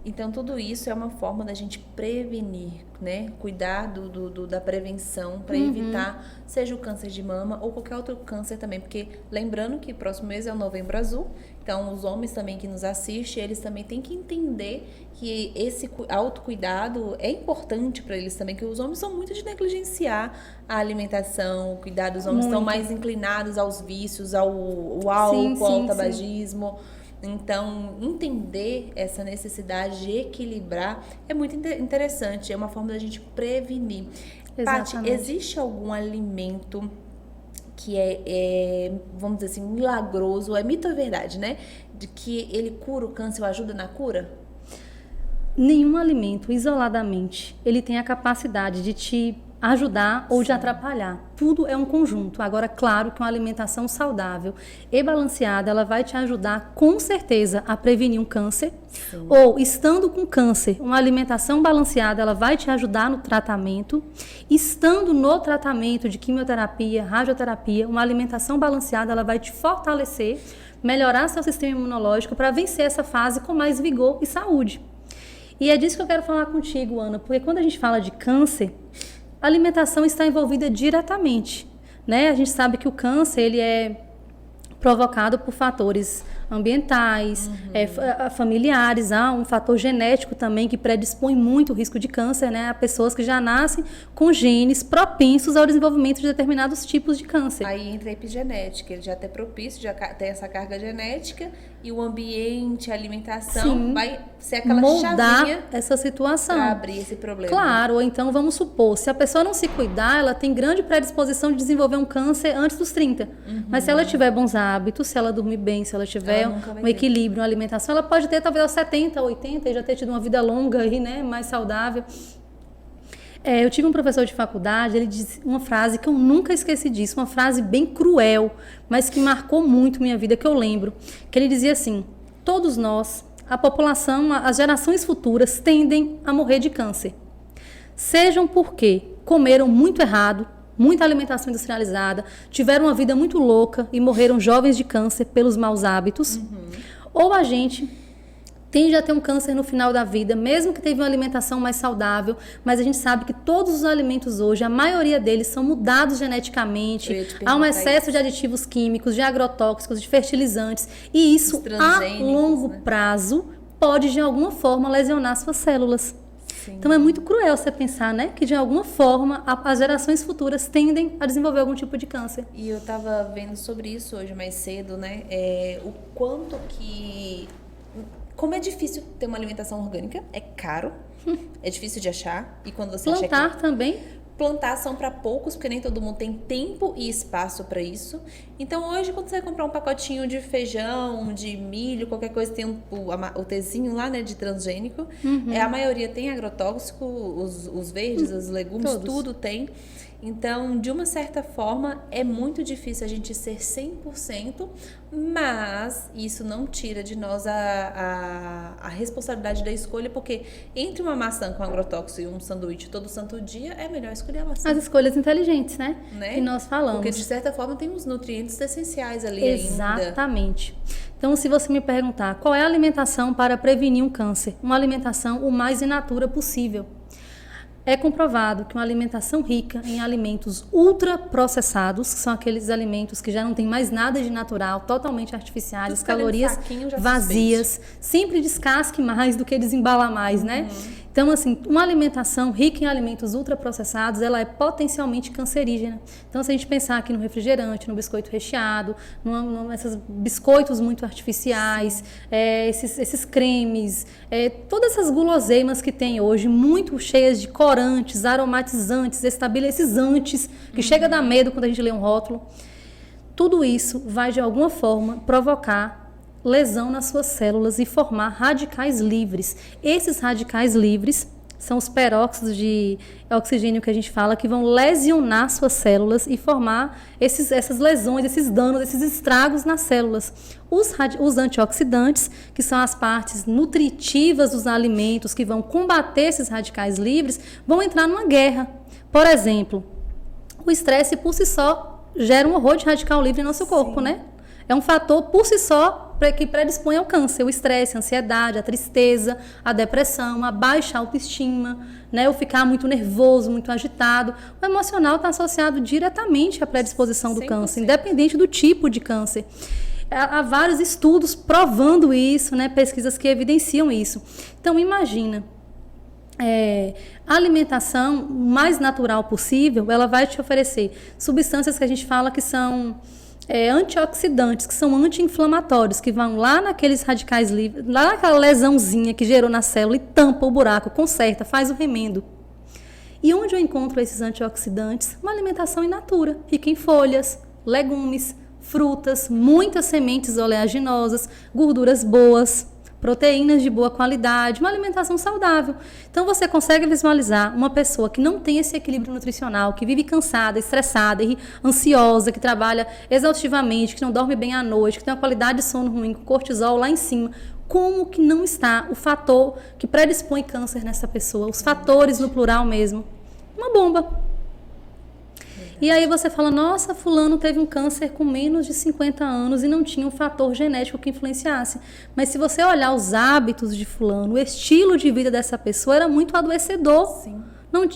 Speaker 2: Então, tudo isso é uma forma da gente prevenir, né? Cuidar da prevenção para evitar, seja o câncer de mama ou qualquer outro câncer também. Porque, lembrando que próximo mês é o Novembro Azul, então os homens também que nos assistem, eles também têm que entender que esse autocuidado é importante para eles também, que os homens são muito de negligenciar a alimentação, o cuidado dos homens estão mais inclinados aos vícios, ao álcool, ao tabagismo. Então, entender essa necessidade de equilibrar é muito interessante, é uma forma da gente prevenir. Paty, existe algum alimento que vamos dizer assim, milagroso, é mito ou é verdade, né? De que ele cura o câncer ou ajuda na cura?
Speaker 3: Nenhum alimento, isoladamente, ele tem a capacidade de te ajudar ou de atrapalhar. Tudo é um conjunto. Agora, claro que uma alimentação saudável e balanceada, ela vai te ajudar com certeza a prevenir um câncer. Sim. Ou, estando com câncer, uma alimentação balanceada, ela vai te ajudar no tratamento. Estando no tratamento de quimioterapia, radioterapia, uma alimentação balanceada, ela vai te fortalecer, melhorar seu sistema imunológico para vencer essa fase com mais vigor e saúde. E é disso que eu quero falar contigo, Ana, porque quando a gente fala de câncer, a alimentação está envolvida diretamente, né? A gente sabe que o câncer, ele é provocado por fatores ambientais, familiares, há um fator genético também que predispõe muito o risco de câncer, né? Há pessoas que já nascem com genes propensos ao desenvolvimento de determinados tipos de câncer.
Speaker 2: Aí entra a epigenética, ele já é propício, já tem essa carga genética e o ambiente, a alimentação vai ser aquela chavinha
Speaker 3: essa situação
Speaker 2: para abrir esse problema.
Speaker 3: Claro, ou então vamos supor, se a pessoa não se cuidar, ela tem grande predisposição de desenvolver um câncer antes dos 30. Mas se ela tiver bons hábitos, se ela dormir bem, se ela tiver um equilíbrio, uma alimentação, ela pode ter talvez aos 70, 80 e já ter tido uma vida longa aí, né, mais saudável. Eu tive um professor de faculdade, ele disse uma frase que eu nunca esqueci disso, uma frase bem cruel, mas que marcou muito minha vida, que eu lembro, que ele dizia assim: todos nós, a população, as gerações futuras tendem a morrer de câncer. Sejam porque comeram muito errado, muita alimentação industrializada, tiveram uma vida muito louca e morreram jovens de câncer pelos maus hábitos, ou a gente tende a ter um câncer no final da vida, mesmo que teve uma alimentação mais saudável, mas a gente sabe que todos os alimentos hoje, a maioria deles são mudados geneticamente, há um excesso de aditivos químicos, de agrotóxicos, de fertilizantes, e isso a longo prazo pode de alguma forma lesionar suas células. Sim. Então é muito cruel você pensar, né, que de alguma forma as gerações futuras tendem a desenvolver algum tipo de câncer.
Speaker 2: E eu estava vendo sobre isso hoje mais cedo, né, o quanto que... Como é difícil ter uma alimentação orgânica, é caro, é difícil de achar. E quando você
Speaker 3: plantar
Speaker 2: acha que...
Speaker 3: também.
Speaker 2: Plantar são para poucos, porque nem todo mundo tem tempo e espaço para isso. Então hoje, quando você vai comprar um pacotinho de feijão, de milho, qualquer coisa, tem o tezinho lá, né, de transgênico. A maioria tem agrotóxico, os verdes, os legumes, tudo tem. Então, de uma certa forma, é muito difícil a gente ser 100%, mas isso não tira de nós a responsabilidade da escolha, porque entre uma maçã com agrotóxico e um sanduíche todo santo dia, é melhor escolher a maçã.
Speaker 3: As escolhas inteligentes, né?
Speaker 2: Né?
Speaker 3: Que nós falamos.
Speaker 2: Porque, de certa forma, tem os nutrientes essenciais ali
Speaker 3: Exatamente. Então, se você me perguntar qual é a alimentação para prevenir um câncer, uma alimentação o mais in natura possível. É comprovado que uma alimentação rica em alimentos ultraprocessados, que são aqueles alimentos que já não tem mais nada de natural, totalmente artificiais, calorias vazias, sempre descasque mais do que desembalar mais, né? Então, assim, uma alimentação rica em alimentos ultraprocessados, ela é potencialmente cancerígena. Então, se a gente pensar aqui no refrigerante, no biscoito recheado, nesses biscoitos muito artificiais, esses cremes, todas essas guloseimas que tem hoje, muito cheias de corantes, aromatizantes, estabilizantes, que chega a dar medo quando a gente lê um rótulo. Tudo isso vai, de alguma forma, provocar lesão nas suas células e formar radicais livres. Esses radicais livres são os peróxidos de oxigênio que a gente fala, que vão lesionar suas células e formar essas lesões, esses danos, esses estragos nas células. Os antioxidantes, que são as partes nutritivas dos alimentos que vão combater esses radicais livres, vão entrar numa guerra. Por exemplo, o estresse por si só gera um horror de radical livre em nosso corpo, né? É um fator por si só que predispõe ao câncer, o estresse, a ansiedade, a tristeza, a depressão, a baixa autoestima, né? O ficar muito nervoso, muito agitado. O emocional está associado diretamente à predisposição do
Speaker 2: 100%.
Speaker 3: câncer, independente do tipo de câncer. Há vários estudos provando isso, né? Pesquisas que evidenciam isso. Então, imagina, a alimentação mais natural possível, ela vai te oferecer substâncias que a gente fala que são antioxidantes, que são anti-inflamatórios, que vão lá naqueles radicais livres, lá naquela lesãozinha que gerou na célula e tampa o buraco, conserta, faz o remendo. E onde eu encontro esses antioxidantes? Uma alimentação in natura, rica em folhas, legumes, frutas, muitas sementes oleaginosas, gorduras boas, proteínas de boa qualidade, uma alimentação saudável. Então, você consegue visualizar uma pessoa que não tem esse equilíbrio nutricional, que vive cansada, estressada, ansiosa, que trabalha exaustivamente, que não dorme bem à noite, que tem uma qualidade de sono ruim, com cortisol lá em cima. Como que não está o fator que predispõe câncer nessa pessoa? Os fatores no plural mesmo. Uma bomba. E aí você fala, nossa, fulano teve um câncer com menos de 50 anos e não tinha um fator genético que influenciasse. Mas se você olhar os hábitos de fulano, o estilo de vida dessa pessoa era muito adoecedor.
Speaker 2: Sim.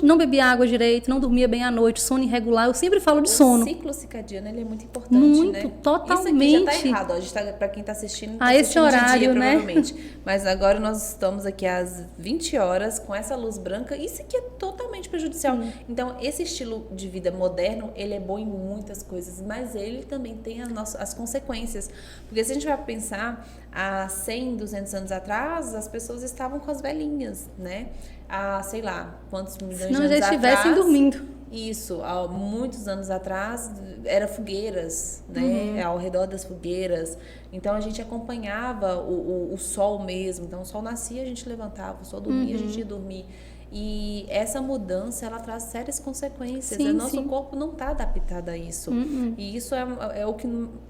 Speaker 3: Não bebia água direito, não dormia bem à noite, sono irregular. Eu sempre falo de sono.
Speaker 2: O ciclo circadiano, ele é muito importante,
Speaker 3: muito,
Speaker 2: né?
Speaker 3: Totalmente.
Speaker 2: Isso aqui já tá errado, ó. A gente tá, pra quem tá assistindo, tá
Speaker 3: esse horário,
Speaker 2: de dia,
Speaker 3: né?
Speaker 2: provavelmente. Mas agora nós estamos aqui às 20 horas com essa luz branca. Isso aqui é totalmente prejudicial. Então, esse estilo de vida moderno, ele é bom em muitas coisas, mas ele também tem as consequências. Porque se a gente vai pensar, há 100, 200 anos atrás, as pessoas estavam com as velhinhas, né? Há, sei lá, quantos milhões de anos atrás...
Speaker 3: Se não já estivessem dormindo.
Speaker 2: Isso, há muitos anos atrás, era fogueiras, né? Ao redor das fogueiras. Então, a gente acompanhava o sol mesmo. Então, o sol nascia, a gente levantava. O sol dormia, a gente ia dormir. E essa mudança, ela traz sérias consequências.
Speaker 3: Sim,
Speaker 2: o nosso
Speaker 3: sim.
Speaker 2: corpo não está adaptado a isso. E isso é o que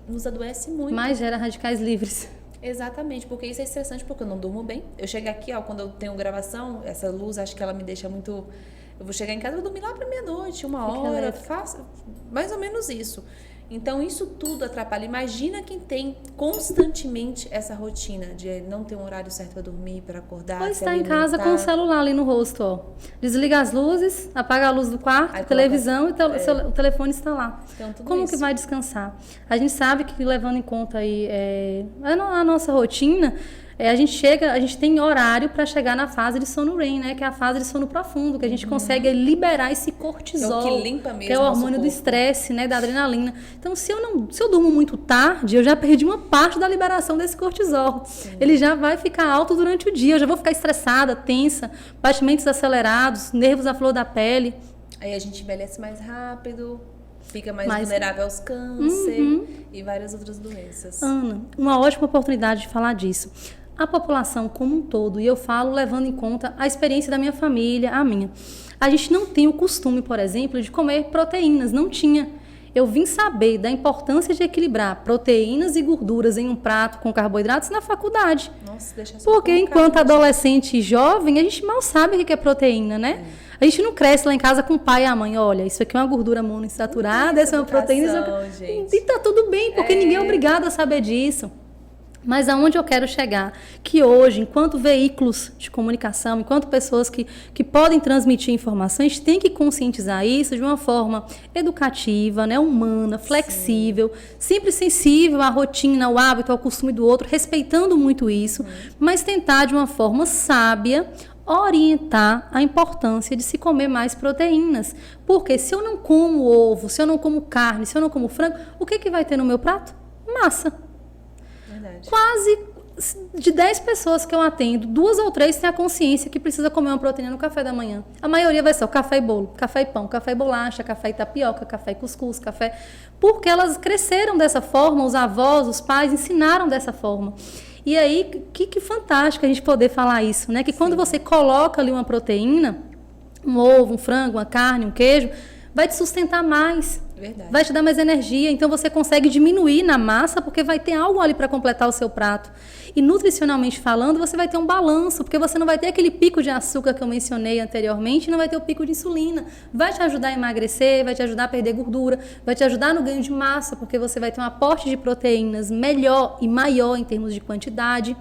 Speaker 2: nos adoece muito.
Speaker 3: Mas gera radicais livres.
Speaker 2: Exatamente, porque isso é estressante, porque eu não durmo bem. Eu chego aqui, ó, quando eu tenho gravação, essa luz, acho que ela me deixa muito... Eu vou chegar em casa, vou dormir lá para meia-noite, 1h, faço mais ou menos isso. Então, isso tudo atrapalha. Imagina quem tem constantemente essa rotina de não ter um horário certo para dormir, para acordar,
Speaker 3: Ou
Speaker 2: se
Speaker 3: está em casa com o celular ali no rosto, ó. Desliga as luzes, apaga a luz do quarto,
Speaker 2: Aí
Speaker 3: televisão o telefone está lá.
Speaker 2: Então, tudo
Speaker 3: Como
Speaker 2: isso.
Speaker 3: que vai descansar? A gente sabe que, levando em conta aí a nossa rotina, a gente tem horário para chegar na fase de sono REM, né? Que é a fase de sono profundo, que a gente consegue liberar esse cortisol,
Speaker 2: que limpa mesmo
Speaker 3: que é o
Speaker 2: nosso
Speaker 3: hormônio do
Speaker 2: corpo.
Speaker 3: estresse, né? Da adrenalina. Então, se eu durmo muito tarde, eu já perdi uma parte da liberação desse cortisol. Sim. Ele já vai ficar alto durante o dia, eu já vou ficar estressada, tensa, batimentos acelerados, nervos à flor da pele.
Speaker 2: Aí a gente envelhece mais rápido, fica mais vulnerável aos câncer e várias outras doenças.
Speaker 3: Ana, uma ótima oportunidade de falar disso. a população como um todo, e eu falo levando em conta a experiência da minha família, a minha. A gente não tem o costume, por exemplo, de comer proteínas, não tinha. Eu vim saber da importância de equilibrar proteínas e gorduras em um prato com carboidratos na faculdade.
Speaker 2: Nossa, deixa
Speaker 3: Porque enquanto adolescente e jovem, a gente mal sabe o que é proteína, né? A gente não cresce lá em casa com o pai e a mãe. Olha, isso aqui é uma gordura monoinsaturada, essa é uma proteína.
Speaker 2: Gente.
Speaker 3: E tá tudo bem, porque ninguém é obrigado a saber disso. Mas aonde eu quero chegar? Que hoje, enquanto veículos de comunicação, enquanto pessoas que podem transmitir informação, a gente tem que conscientizar isso de uma forma educativa, né, humana, flexível, sempre sensível à rotina, ao hábito, ao costume do outro, respeitando muito isso, mas tentar de uma forma sábia orientar a importância de se comer mais proteínas. Porque se eu não como ovo, se eu não como carne, se eu não como frango, o que vai ter no meu prato? Massa.
Speaker 2: Verdade.
Speaker 3: Quase de 10 pessoas que eu atendo, 2 ou 3 têm a consciência que precisa comer uma proteína no café da manhã. A maioria vai ser o café e bolo, café e pão, café e bolacha, café e tapioca, café e cuscuz, café... Porque elas cresceram dessa forma, os avós, os pais ensinaram dessa forma. E aí, que fantástico a gente poder falar isso, né? Que quando você coloca ali uma proteína, um ovo, um frango, uma carne, um queijo, vai te sustentar mais.
Speaker 2: Verdade.
Speaker 3: Vai te dar mais energia, então você consegue diminuir na massa porque vai ter algo ali para completar o seu prato. E nutricionalmente falando, você vai ter um balanço, porque você não vai ter aquele pico de açúcar que eu mencionei anteriormente, não vai ter o pico de insulina. Vai te ajudar a emagrecer, vai te ajudar a perder gordura, vai te ajudar no ganho de massa, porque você vai ter um aporte de proteínas melhor e maior em termos de quantidade.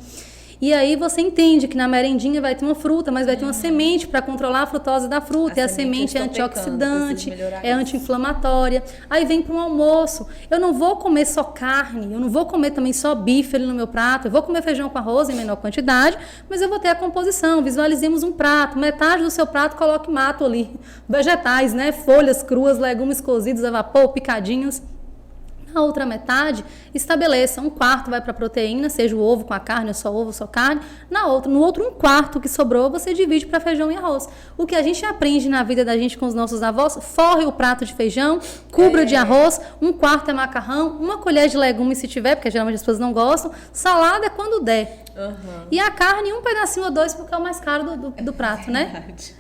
Speaker 3: E aí você entende que na merendinha vai ter uma fruta, mas vai ter uma semente para controlar a frutose da fruta. E a semente é antioxidante, é anti-inflamatória. Aí vem para um almoço. Eu não vou comer só carne, eu não vou comer também só bife ali no meu prato. Eu vou comer feijão com arroz em menor quantidade, mas eu vou ter a composição. Visualizemos um prato. Metade do seu prato coloque mato ali. Vegetais, né? Folhas cruas, legumes cozidos a vapor, picadinhos. Na outra metade, estabeleça um quarto vai para a proteína, seja o ovo com a carne, ou só ovo, só carne. No outro, um quarto que sobrou, você divide para feijão e arroz. O que a gente aprende na vida da gente com os nossos avós, forre o prato de feijão, cubra de arroz, um quarto é macarrão, uma colher de legumes se tiver, porque geralmente as pessoas não gostam, salada é quando der. E a carne, um pedacinho ou 2, porque é o mais caro do prato, né?
Speaker 2: Verdade.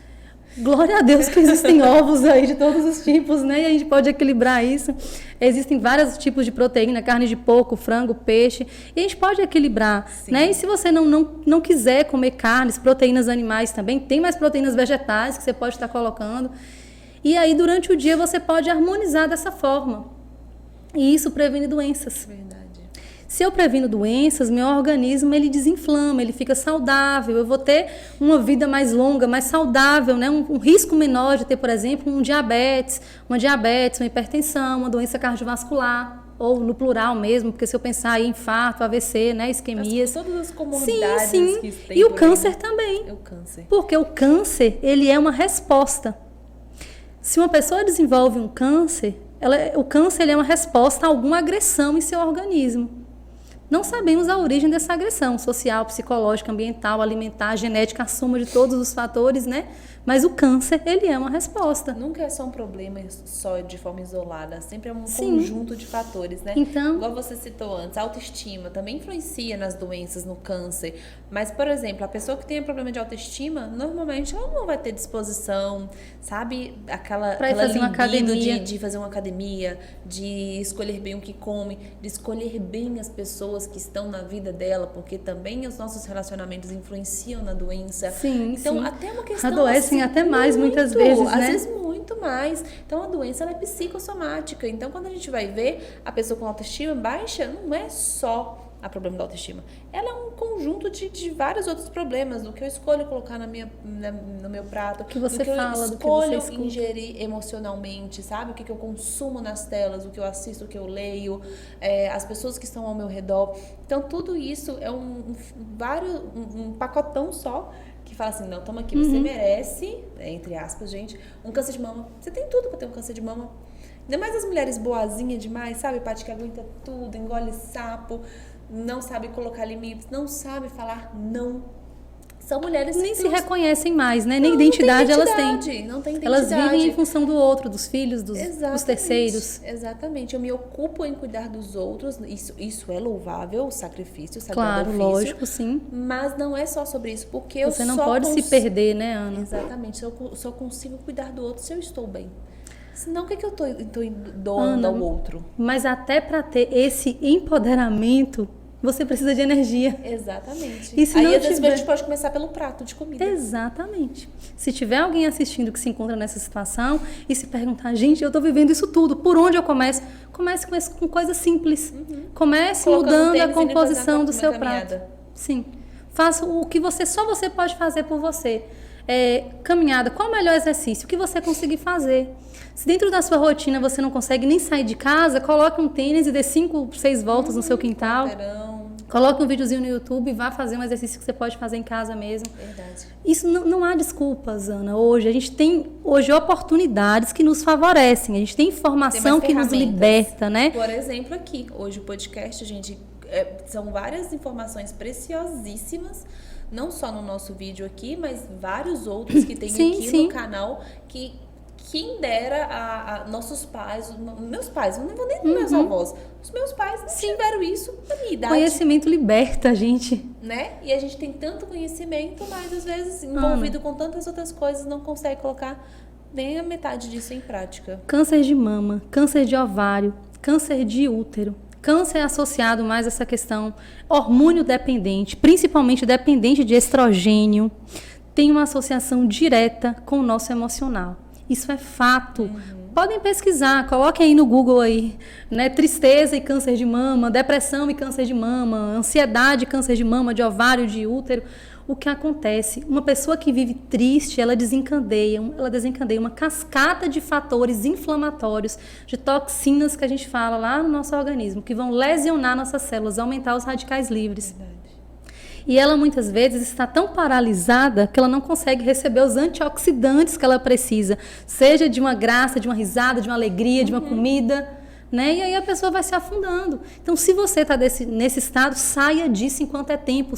Speaker 3: Glória a Deus que existem ovos aí de todos os tipos, né? E a gente pode equilibrar isso. Existem vários tipos de proteína, carne de porco, frango, peixe. E a gente pode equilibrar, né? E se você não quiser comer carnes, proteínas animais também, tem mais proteínas vegetais que você pode estar colocando. E aí, durante o dia, você pode harmonizar dessa forma. E isso previne doenças.
Speaker 2: Verdade.
Speaker 3: Se eu previno doenças, meu organismo ele desinflama, ele fica saudável, eu vou ter uma vida mais longa, mais saudável, né? Um risco menor de ter, por exemplo, uma diabetes, uma hipertensão, uma doença cardiovascular, ou no plural mesmo, porque se eu pensar em infarto, AVC, né, isquemias.
Speaker 2: Todas as comorbidades que tem.
Speaker 3: E o câncer também.
Speaker 2: É o câncer.
Speaker 3: Porque o câncer, ele é uma resposta. Se uma pessoa desenvolve um câncer, o câncer ele é uma resposta a alguma agressão em seu organismo. Não sabemos a origem dessa agressão social, psicológica, ambiental, alimentar, genética, a soma de todos os fatores, né? Mas o câncer, ele é uma resposta.
Speaker 2: Nunca é só um problema só de forma isolada, sempre é um conjunto de fatores, né?
Speaker 3: Então,
Speaker 2: igual você citou antes, a autoestima também influencia nas doenças, no câncer. Mas, por exemplo, a pessoa que tem problema de autoestima, normalmente ela não vai ter disposição, sabe? Aquela libido de fazer uma academia, de escolher bem o que come, de escolher bem as pessoas que estão na vida dela, porque também os nossos relacionamentos influenciam na doença. Então, até uma questão
Speaker 3: adoecem até mais muitas vezes, né?
Speaker 2: Às vezes muito mais. Então, a doença ela é psicossomática. Então, quando a gente vai ver a pessoa com autoestima baixa, não é só a problema da autoestima. Ela é um conjunto de vários outros problemas, do que eu escolho colocar no meu prato,
Speaker 3: que você
Speaker 2: do que
Speaker 3: fala,
Speaker 2: eu
Speaker 3: do que você
Speaker 2: escolho ingerir emocionalmente, sabe? O que eu consumo nas telas, o que eu assisto, o que eu leio, as pessoas que estão ao meu redor. Então, tudo isso é um pacotão só, que fala assim, não, toma aqui, você merece, entre aspas, gente, um câncer de mama. Você tem tudo pra ter um câncer de mama. Ainda mais as mulheres boazinhas demais, sabe? Paty que aguenta tudo, engole sapo, não sabe colocar limites, não sabe falar não. São mulheres
Speaker 3: nem
Speaker 2: que
Speaker 3: se reconhecem mais, né? Nem identidade elas têm.
Speaker 2: Não tem identidade.
Speaker 3: Elas vivem em função do outro, dos filhos, dos terceiros.
Speaker 2: Exatamente. Eu me ocupo em cuidar dos outros. Isso é louvável, o sacrifício, o
Speaker 3: claro,
Speaker 2: ofício,
Speaker 3: lógico, sim.
Speaker 2: Mas não é só sobre isso, porque
Speaker 3: você não pode se perder, né, Ana?
Speaker 2: Exatamente. Eu só consigo cuidar do outro se eu estou bem. Senão, o que eu estou doando ao outro?
Speaker 3: Mas até para ter esse empoderamento, você precisa de energia.
Speaker 2: Exatamente.
Speaker 3: E se
Speaker 2: aí,
Speaker 3: não
Speaker 2: às vezes,
Speaker 3: tiver...
Speaker 2: a gente pode começar pelo prato de comida.
Speaker 3: Exatamente. Se tiver alguém assistindo que se encontra nessa situação e se perguntar, gente, eu estou vivendo isso tudo, por onde eu começo? Comece com coisas simples. Comece
Speaker 2: Colocando
Speaker 3: mudando a composição do seu
Speaker 2: caminhada.
Speaker 3: prato. Sim. Faça o que só você pode fazer por você. Caminhada, qual o melhor exercício? O que você conseguir fazer. Se dentro da sua rotina você não consegue nem sair de casa, coloque um tênis e dê 5, 6 voltas no seu quintal. Coloque um videozinho no YouTube e vá fazer um exercício que você pode fazer em casa mesmo.
Speaker 2: Verdade.
Speaker 3: Isso não há desculpas, Ana. Hoje a gente tem oportunidades que nos favorecem. A gente tem informação que nos liberta, né?
Speaker 2: Por exemplo, aqui, hoje o podcast, gente, são várias informações preciosíssimas. Não só no nosso vídeo aqui, mas vários outros que tem aqui no canal que quem dera a nossos pais, meus pais, não vou nem meus avós, os meus pais não tiveram isso na minha idade.
Speaker 3: Conhecimento liberta a gente.
Speaker 2: Né? E a gente tem tanto conhecimento, mas às vezes envolvido com tantas outras coisas não consegue colocar nem a metade disso em prática.
Speaker 3: Câncer de mama, câncer de ovário, câncer de útero. Câncer é associado mais a essa questão hormônio dependente, principalmente dependente de estrogênio, tem uma associação direta com o nosso emocional. Isso é fato. Podem pesquisar, coloquem aí no Google aí, né? Tristeza e câncer de mama, depressão e câncer de mama, ansiedade e câncer de mama, de ovário, de útero. O que acontece? Uma pessoa que vive triste, ela desencadeia uma cascata de fatores inflamatórios, de toxinas que a gente fala lá no nosso organismo, que vão lesionar nossas células, aumentar os radicais livres. Verdade. E ela muitas vezes está tão paralisada que ela não consegue receber os antioxidantes que ela precisa, seja de uma graça, de uma risada, de uma alegria, de uma comida, né? E aí a pessoa vai se afundando. Então, se você está nesse estado, saia disso enquanto é tempo,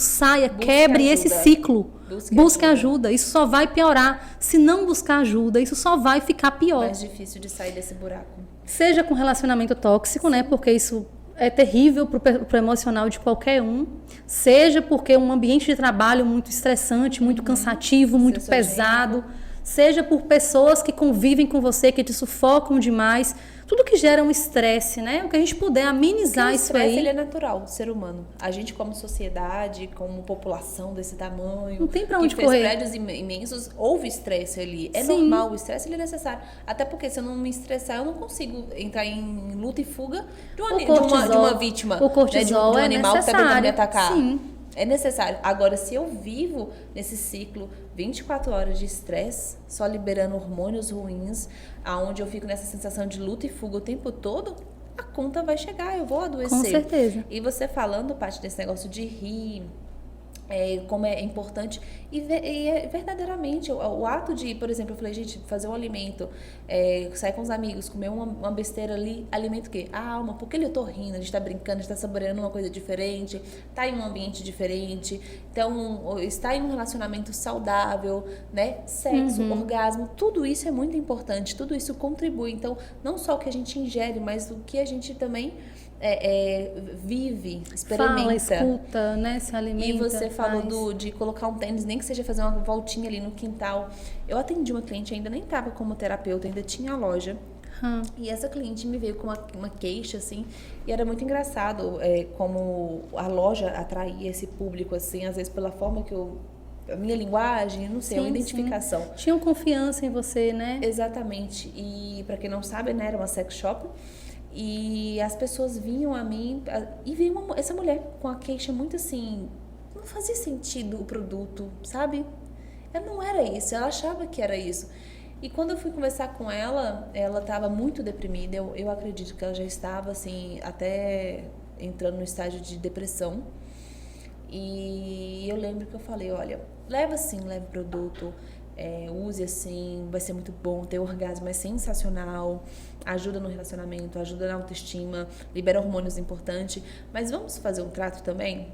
Speaker 3: quebre esse ciclo, busque ajuda. Isso só vai piorar. Se não buscar ajuda, isso só vai ficar pior.
Speaker 2: Mais difícil de sair desse buraco.
Speaker 3: Seja com relacionamento tóxico, né? Porque isso é terrível para o emocional de qualquer um, seja porque um ambiente de trabalho muito estressante, muito cansativo, muito pesado, seja por pessoas que convivem com você, que te sufocam demais, tudo que gera um estresse, né? O que a gente puder amenizar isso aí. O
Speaker 2: estresse, ele é natural do ser humano. A gente, como sociedade, como população desse tamanho,
Speaker 3: não tem pra onde
Speaker 2: que
Speaker 3: correr.
Speaker 2: fez prédios imensos, houve estresse ali. É normal, o estresse ele é necessário. Até porque se eu não me estressar, eu não consigo entrar em luta e fuga de uma vítima.
Speaker 3: O cortisol
Speaker 2: de um animal
Speaker 3: necessário.
Speaker 2: Que tá tentando me atacar.
Speaker 3: Sim.
Speaker 2: É necessário. Agora, se eu vivo nesse ciclo 24 horas de estresse, só liberando hormônios ruins, aonde eu fico nessa sensação de luta e fuga o tempo todo, a conta vai chegar, eu vou adoecer.
Speaker 3: Com certeza.
Speaker 2: E você falando, Paty, desse negócio de rir, como é importante, e verdadeiramente o ato de, por exemplo, eu falei, gente, fazer um alimento, sair com os amigos, comer uma besteira ali, alimento o quê? A alma, porque eu tô rindo, a gente tá brincando, a gente tá saboreando uma coisa diferente, tá em um ambiente diferente, então está em um relacionamento saudável, né? Sexo, orgasmo, tudo isso é muito importante, tudo isso contribui, então não só o que a gente ingere, mas o que a gente também vive, experimenta.
Speaker 3: Fala, escuta, né? Se alimenta.
Speaker 2: E você falou de colocar um tênis, nem que seja fazer uma voltinha ali no quintal. Eu atendi uma cliente, ainda nem estava como terapeuta, ainda tinha a loja. E essa cliente me veio com uma queixa, assim, e era muito engraçado como a loja atraía esse público, assim, às vezes pela forma que a minha linguagem, não sei, uma identificação.
Speaker 3: Sim. Tinham confiança em você, né?
Speaker 2: Exatamente. E para quem não sabe, né, era uma sex shop. E as pessoas vinham a mim e vinham essa mulher com a queixa muito assim, não fazia sentido o produto, sabe? Não era isso, ela achava que era isso. E quando eu fui conversar com ela estava muito deprimida, eu acredito que ela já estava assim, até entrando no estágio de depressão. E eu lembro que eu falei, olha, leva o produto, use assim, vai ser muito bom, ter orgasmo é sensacional, ajuda no relacionamento, ajuda na autoestima, libera hormônios importantes, mas vamos fazer um trato também?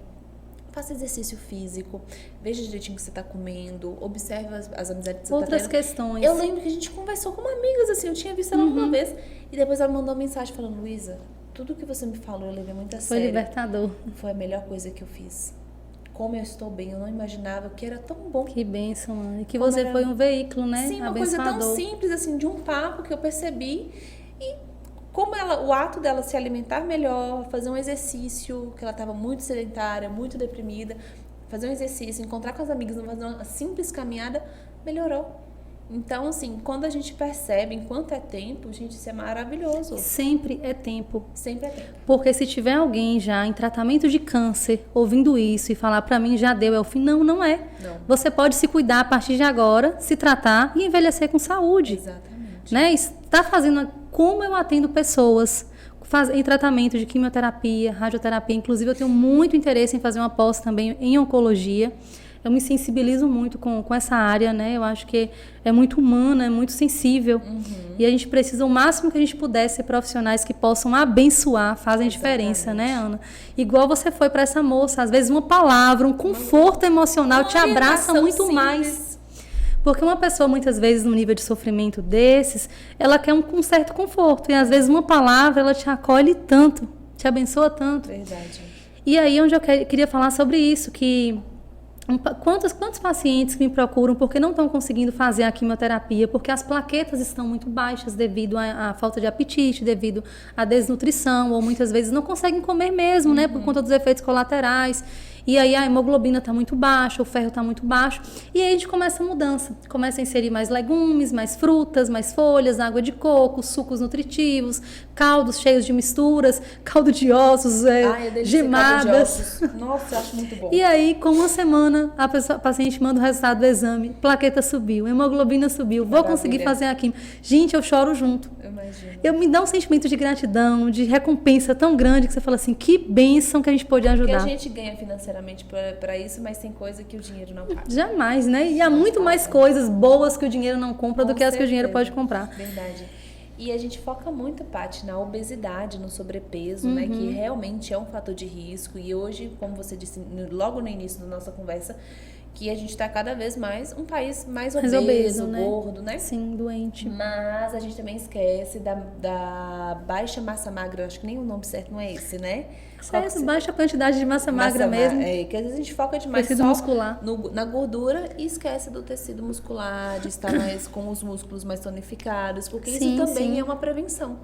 Speaker 2: faça exercício físico, veja direitinho o que você tá comendo, observe as amizades que você
Speaker 3: Outras
Speaker 2: tá tendo.
Speaker 3: questões.
Speaker 2: Eu lembro que a gente conversou como amigas, assim, eu tinha visto ela uma vez, e depois ela mandou uma mensagem falando, Luísa, tudo que você me falou eu levei muito a
Speaker 3: Foi
Speaker 2: sério.
Speaker 3: libertador.
Speaker 2: Foi a melhor coisa que eu fiz. Como eu estou bem, eu não imaginava que era tão bom.
Speaker 3: Que bênção, Ana. E que
Speaker 2: Como
Speaker 3: você
Speaker 2: era...
Speaker 3: foi um veículo, né?
Speaker 2: Sim, uma coisa tão simples, assim, de um papo que eu percebi. E como o ato dela se alimentar melhor, fazer um exercício, que ela estava muito sedentária, muito deprimida, fazer um exercício, encontrar com as amigas, fazer uma simples caminhada, melhorou. Então, assim, quando a gente percebe, enquanto é tempo, gente, isso é maravilhoso.
Speaker 3: Sempre é tempo.
Speaker 2: Sempre é tempo.
Speaker 3: Porque se tiver alguém já em tratamento de câncer, ouvindo isso e falar pra mim, já deu, é o fim. Não, não é.
Speaker 2: Não.
Speaker 3: Você pode se cuidar a partir de agora, se tratar e envelhecer com saúde.
Speaker 2: Exatamente.
Speaker 3: Né? Está fazendo como eu atendo pessoas em tratamento de quimioterapia, radioterapia. Inclusive, eu tenho muito interesse em fazer uma pós também em oncologia. Eu me sensibilizo muito com essa área, né? Eu acho que é muito humana, é muito sensível. E a gente precisa, o máximo que a gente puder, ser profissionais que possam abençoar, fazem diferença, né, Ana? Igual você foi para essa moça, às vezes uma palavra, um conforto emocional te abraça muito simples. Mais. Porque uma pessoa, muitas vezes, no nível de sofrimento desses, ela quer um certo conforto. E, às vezes, uma palavra, ela te acolhe tanto, te abençoa tanto.
Speaker 2: Verdade.
Speaker 3: E aí, onde eu queria falar sobre isso, que... Quantos pacientes que me procuram porque não estão conseguindo fazer a quimioterapia, porque as plaquetas estão muito baixas devido à falta de apetite, devido à desnutrição, ou muitas vezes não conseguem comer mesmo, né, por conta dos efeitos colaterais. E aí a hemoglobina está muito baixa, o ferro está muito baixo. E aí a gente começa a mudança. Começa a inserir mais legumes, mais frutas, mais folhas, água de coco, sucos nutritivos, caldos cheios de misturas, caldo de ossos, gemadas.
Speaker 2: Nossa, eu acho muito bom.
Speaker 3: E aí, com uma semana, a paciente manda o resultado do exame, plaqueta subiu, hemoglobina subiu, vou conseguir fazer a quimio. Gente, eu choro junto.
Speaker 2: Eu imagino.
Speaker 3: Me dá um sentimento de gratidão, de recompensa tão grande que você fala assim, que bênção que a gente pode ajudar.
Speaker 2: Porque a gente ganha financeiramente para isso, mas tem coisa que o dinheiro não paga.
Speaker 3: Jamais, né? E há muito mais coisas boas que o dinheiro não compra do que as que o dinheiro pode comprar.
Speaker 2: Verdade. E a gente foca muito, Paty, na obesidade, no sobrepeso, né? Que realmente é um fator de risco. E hoje, como você disse logo no início da nossa conversa, que a gente está cada vez mais um país mais obeso, né? Gordo, né?
Speaker 3: Sim, doente.
Speaker 2: Mas a gente também esquece da baixa massa magra, acho que nem o nome certo não é esse, né?
Speaker 3: Certo, baixa quantidade de massa magra mesmo.
Speaker 2: Que às vezes a gente foca demais
Speaker 3: tecido muscular.
Speaker 2: Na gordura e esquece do tecido muscular, de estar mais com os músculos mais tonificados, porque isso também é uma prevenção.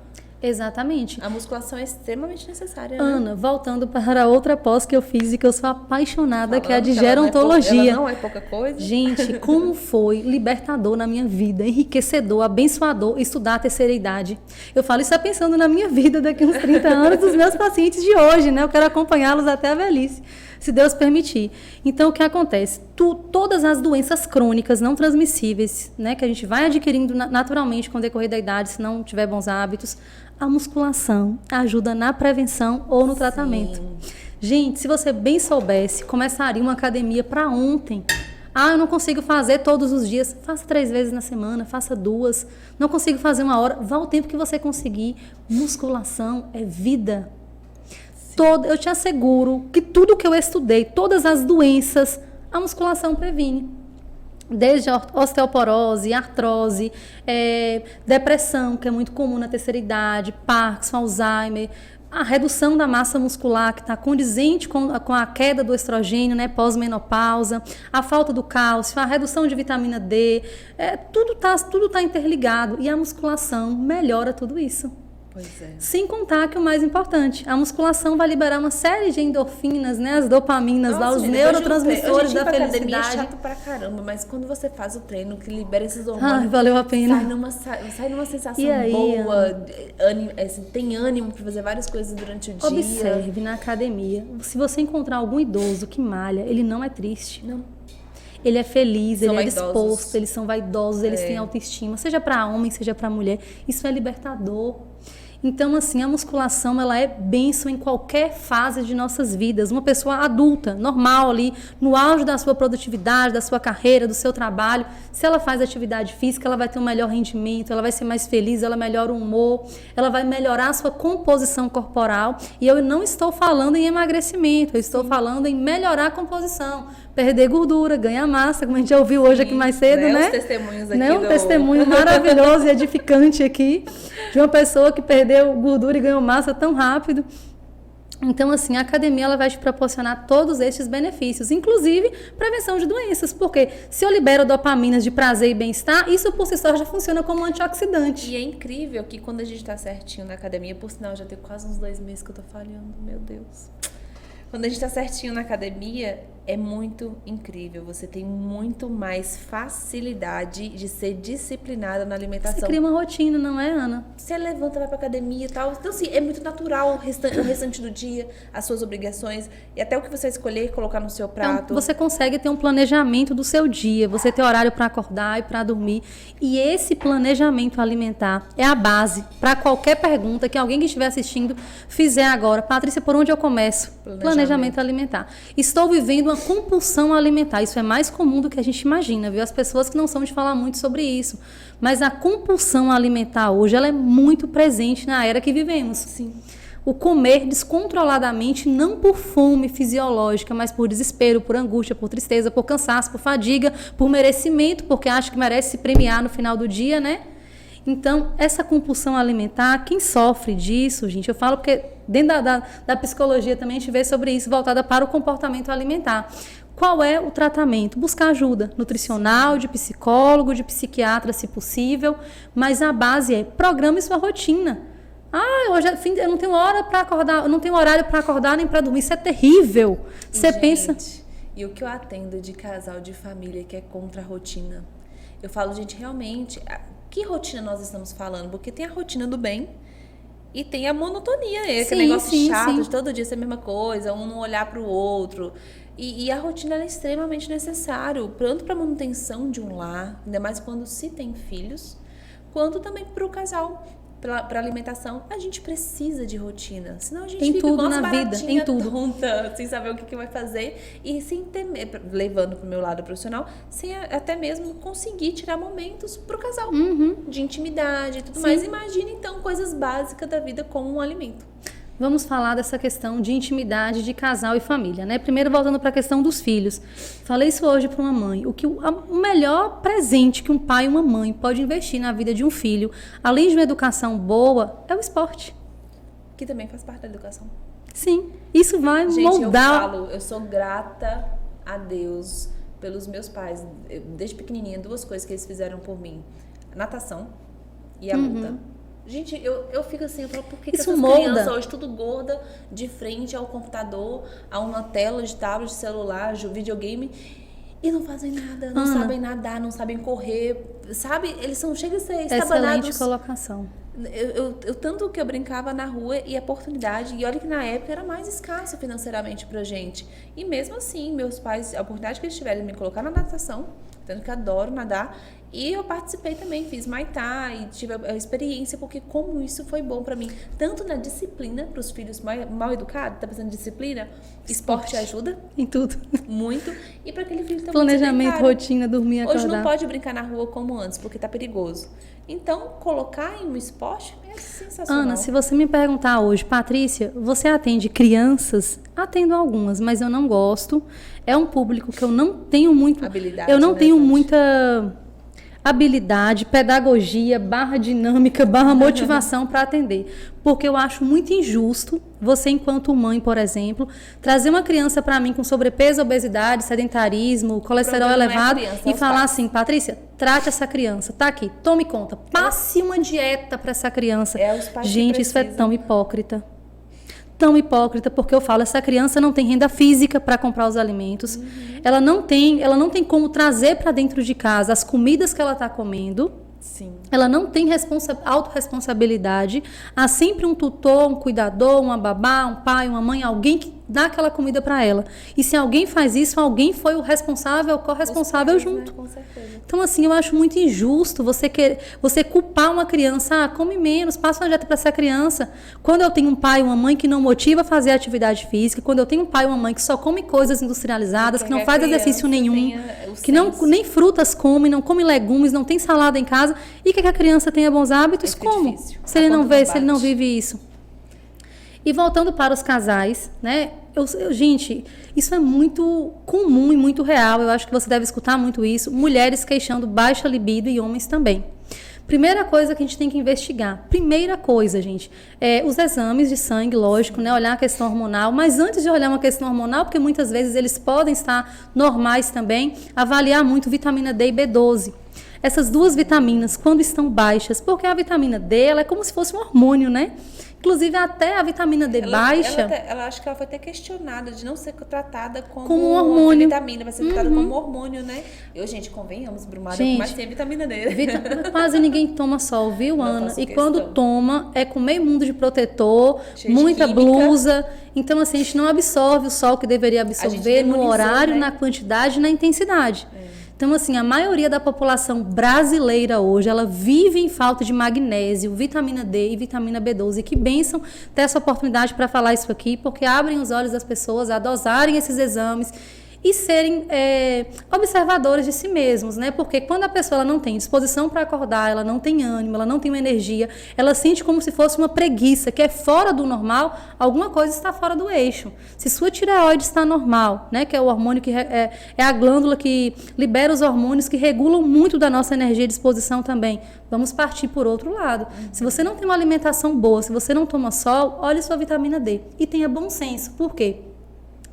Speaker 3: Exatamente.
Speaker 2: A musculação é extremamente necessária.
Speaker 3: Ana, voltando para outra pós que eu fiz e que eu sou apaixonada, que é a de gerontologia.
Speaker 2: Ela não é pouca coisa.
Speaker 3: Gente, como foi libertador na minha vida, enriquecedor, abençoador estudar a terceira idade. Eu falo isso pensando na minha vida daqui uns 30 anos dos meus pacientes de hoje, né? Eu quero acompanhá-los até a velhice, se Deus permitir. Então, o que acontece? Todas as doenças crônicas não transmissíveis, né, que a gente vai adquirindo naturalmente com o decorrer da idade, se não tiver bons hábitos, a musculação ajuda na prevenção ou no tratamento. Gente, se você bem soubesse, começaria uma academia para ontem. Eu não consigo fazer todos os dias. Faça 3 vezes na semana, faça 2. Não consigo fazer 1 hora. Vá o tempo que você conseguir. Musculação é vida. Eu te asseguro que tudo que eu estudei, todas as doenças, a musculação previne. Desde a osteoporose, artrose, depressão, que é muito comum na terceira idade, Parkinson, Alzheimer, a redução da massa muscular, que está condizente com a queda do estrogênio, né, pós-menopausa, a falta do cálcio, a redução de vitamina D, tudo tá interligado. E a musculação melhora tudo isso.
Speaker 2: Pois é.
Speaker 3: Sem contar que o mais importante, a musculação vai liberar uma série de endorfinas, né, as dopaminas, lá, os neurotransmissores da felicidade.
Speaker 2: É chato pra caramba, mas quando você faz o treino que libera esses hormônios,
Speaker 3: valeu a pena.
Speaker 2: Sai numa sensação
Speaker 3: aí,
Speaker 2: boa, tem ânimo pra fazer várias coisas durante o dia.
Speaker 3: Observe na academia, se você encontrar algum idoso que malha, ele não é triste.
Speaker 2: Não.
Speaker 3: Ele é feliz, ele é
Speaker 2: vaidosos.
Speaker 3: disposto, eles são vaidosos, eles têm autoestima, seja para homem, seja para mulher. Isso é libertador. Então, assim, a musculação, ela é bênção em qualquer fase de nossas vidas. Uma pessoa adulta, normal ali, no auge da sua produtividade, da sua carreira, do seu trabalho, se ela faz atividade física, ela vai ter um melhor rendimento, ela vai ser mais feliz, ela melhora o humor, ela vai melhorar a sua composição corporal. E eu não estou falando em emagrecimento, eu estou falando em melhorar a composição, perder gordura, ganhar massa, como a gente já ouviu hoje aqui mais cedo, né?
Speaker 2: Os testemunhos aqui
Speaker 3: né? Um testemunho maravilhoso e edificante aqui, de uma pessoa que perdeu gordura e ganhou massa tão rápido. Então, assim, a academia ela vai te proporcionar todos estes benefícios, inclusive prevenção de doenças, porque se eu libero dopaminas de prazer e bem-estar, isso por si só já funciona como antioxidante.
Speaker 2: E é incrível que quando a gente tá certinho na academia, por sinal, já tem quase uns 2 meses que eu tô falhando, meu Deus. Quando a gente tá certinho na academia, é muito incrível. Você tem muito mais facilidade de ser disciplinada na alimentação.
Speaker 3: Você cria uma rotina, não é, Ana?
Speaker 2: Você levanta, vai pra academia e tal. Então, assim, é muito natural o restante do dia, as suas obrigações e até o que você escolher colocar no seu prato.
Speaker 3: Então, você consegue ter um planejamento do seu dia, você ter horário para acordar e para dormir. E esse planejamento alimentar é a base para qualquer pergunta que alguém que estiver assistindo fizer agora. Patrícia, por onde eu começo? Planejamento alimentar. Estou vivendo uma compulsão alimentar. Isso é mais comum do que a gente imagina, viu? As pessoas que não são de falar muito sobre isso. Mas a compulsão alimentar hoje, ela é muito presente na era que vivemos.
Speaker 2: Sim.
Speaker 3: O comer descontroladamente, não por fome fisiológica, mas por desespero, por angústia, por tristeza, por cansaço, por fadiga, por merecimento, porque acha que merece se premiar no final do dia, né? Então, essa compulsão alimentar, quem sofre disso, gente, eu falo porque dentro da psicologia também a gente vê sobre isso, voltada para o comportamento alimentar. Qual é o tratamento? Buscar ajuda nutricional, de psicólogo, de psiquiatra, se possível, mas a base é programe sua rotina. Hoje eu não tenho hora para acordar, eu não tenho horário para acordar nem para dormir, isso é terrível. Você pensa...
Speaker 2: E o que eu atendo de casal, de família que é contra a rotina? Eu falo, gente, realmente... Que rotina nós estamos falando? Porque tem a rotina do bem e tem a monotonia, esse negócio chato de todo dia ser a mesma coisa, um não olhar para o outro. E a rotina é extremamente necessário, tanto para a manutenção de um lar, ainda mais quando se tem filhos, quanto também para o casal. Para alimentação, a gente precisa de rotina. Senão a gente
Speaker 3: tem
Speaker 2: fica
Speaker 3: tudo
Speaker 2: com
Speaker 3: na vida, tem tudo.
Speaker 2: Tonta, sem saber o que vai fazer e sem temer, levando para o meu lado profissional, sem até mesmo conseguir tirar momentos para o casal, de intimidade e tudo mais. Imagina, então, coisas básicas da vida como um alimento.
Speaker 3: Vamos falar dessa questão de intimidade de casal e família, né? Primeiro, voltando para a questão dos filhos. Falei isso hoje para uma mãe. O melhor presente que um pai e uma mãe pode investir na vida de um filho, além de uma educação boa, é o esporte.
Speaker 2: Que também faz parte da educação.
Speaker 3: Sim, isso vai moldar...
Speaker 2: Eu sou grata a Deus pelos meus pais. Desde pequenininha, 2 coisas que eles fizeram por mim. Natação e a luta. Gente, eu fico assim, eu falo, por que essas crianças hoje tudo gorda, de frente ao computador, a uma tela de tablet, de celular, de videogame, e não fazem nada, não sabem nadar, não sabem correr, sabe? Eles chegam a ser estabanados.
Speaker 3: Excelente colocação.
Speaker 2: Eu tanto que eu brincava na rua e a oportunidade, e olha que na época era mais escasso financeiramente pra gente. E mesmo assim, meus pais, a oportunidade que eles tiveram de me colocar na natação, tanto que eu adoro nadar, e eu participei também, fiz Muay Thai, tive a experiência, porque como isso foi bom pra mim, tanto na disciplina, pros filhos mal educados, tá precisando de disciplina, esporte ajuda.
Speaker 3: Em tudo.
Speaker 2: Muito. E pra aquele filho também.
Speaker 3: Planejamento, rotina, dormir, acordar.
Speaker 2: Hoje não pode brincar na rua como antes, porque tá perigoso. Então, colocar em um esporte é sensacional.
Speaker 3: Ana, se você me perguntar hoje, Patrícia, você atende crianças? Atendo algumas, mas eu não gosto. É um público que eu não tenho muito...
Speaker 2: habilidade,
Speaker 3: eu não tenho muita habilidade, pedagogia, dinâmica, motivação para atender. Porque eu acho muito injusto você, enquanto mãe, por exemplo, trazer uma criança para mim com sobrepeso, obesidade, sedentarismo, colesterol elevado e falar assim, Patrícia, trate essa criança, tá aqui, tome conta, passe uma dieta para essa criança. Gente, isso é tão hipócrita. Tão hipócrita, porque eu falo, essa criança não tem renda física para comprar os alimentos, ela não tem como trazer para dentro de casa as comidas que ela está comendo.
Speaker 2: Sim.
Speaker 3: Ela não tem autorresponsabilidade. Há sempre um tutor, um cuidador, uma babá, um pai, uma mãe, alguém que dá aquela comida para ela. E se alguém faz isso, alguém foi o responsável, o corresponsável junto.
Speaker 2: Né? Com certeza.
Speaker 3: Então, assim, eu acho muito injusto você culpar uma criança, come menos, passa uma dieta para essa criança. Quando eu tenho um pai e uma mãe que não motiva a fazer atividade física, quando eu tenho um pai e uma mãe que só come coisas industrializadas, que não faz exercício nenhum, que nem frutas come, não come legumes, não tem salada em casa, e que a criança tenha bons hábitos, como?
Speaker 2: Difícil.
Speaker 3: Se ele não vê, se ele não vive isso. E voltando para os casais, né? Gente, isso é muito comum e muito real. Eu acho que você deve escutar muito isso. Mulheres queixando baixa libido e homens também. Primeira coisa que a gente tem que investigar. Primeira coisa, gente, os exames de sangue, lógico, né? Olhar a questão hormonal. Mas antes de olhar uma questão hormonal, porque muitas vezes eles podem estar normais também, avaliar muito vitamina D e B12. Essas duas vitaminas, quando estão baixas, porque a vitamina D, ela é como se fosse um hormônio, né? Inclusive, até a vitamina D baixa...
Speaker 2: Ela acho que ela foi até questionada de não ser tratada como
Speaker 3: um hormônio.
Speaker 2: Vitamina, vai ser tratada como hormônio, né? Gente, convenhamos, Brumada, mas tem vitamina D.
Speaker 3: Quase ninguém toma sol, viu, Ana? E quando toma, é com meio mundo de protetor, muita blusa. Então, assim, a gente não absorve o sol que deveria absorver no horário, né? Na quantidade e na intensidade. Então, assim, a maioria da população brasileira hoje, ela vive em falta de magnésio, vitamina D e vitamina B12. E que bênção ter essa oportunidade para falar isso aqui, porque abrem os olhos das pessoas a dosarem esses exames e serem observadores de si mesmos, né? Porque quando a pessoa ela não tem disposição para acordar, ela não tem ânimo, ela não tem uma energia, ela sente como se fosse uma preguiça, que é fora do normal, alguma coisa está fora do eixo. Se sua tireoide está normal, né? Que é o hormônio que é a glândula que libera os hormônios que regulam muito da nossa energia e disposição também. Vamos partir por outro lado. Se você não tem uma alimentação boa, se você não toma sol, olhe sua vitamina D. E tenha bom senso. Por quê?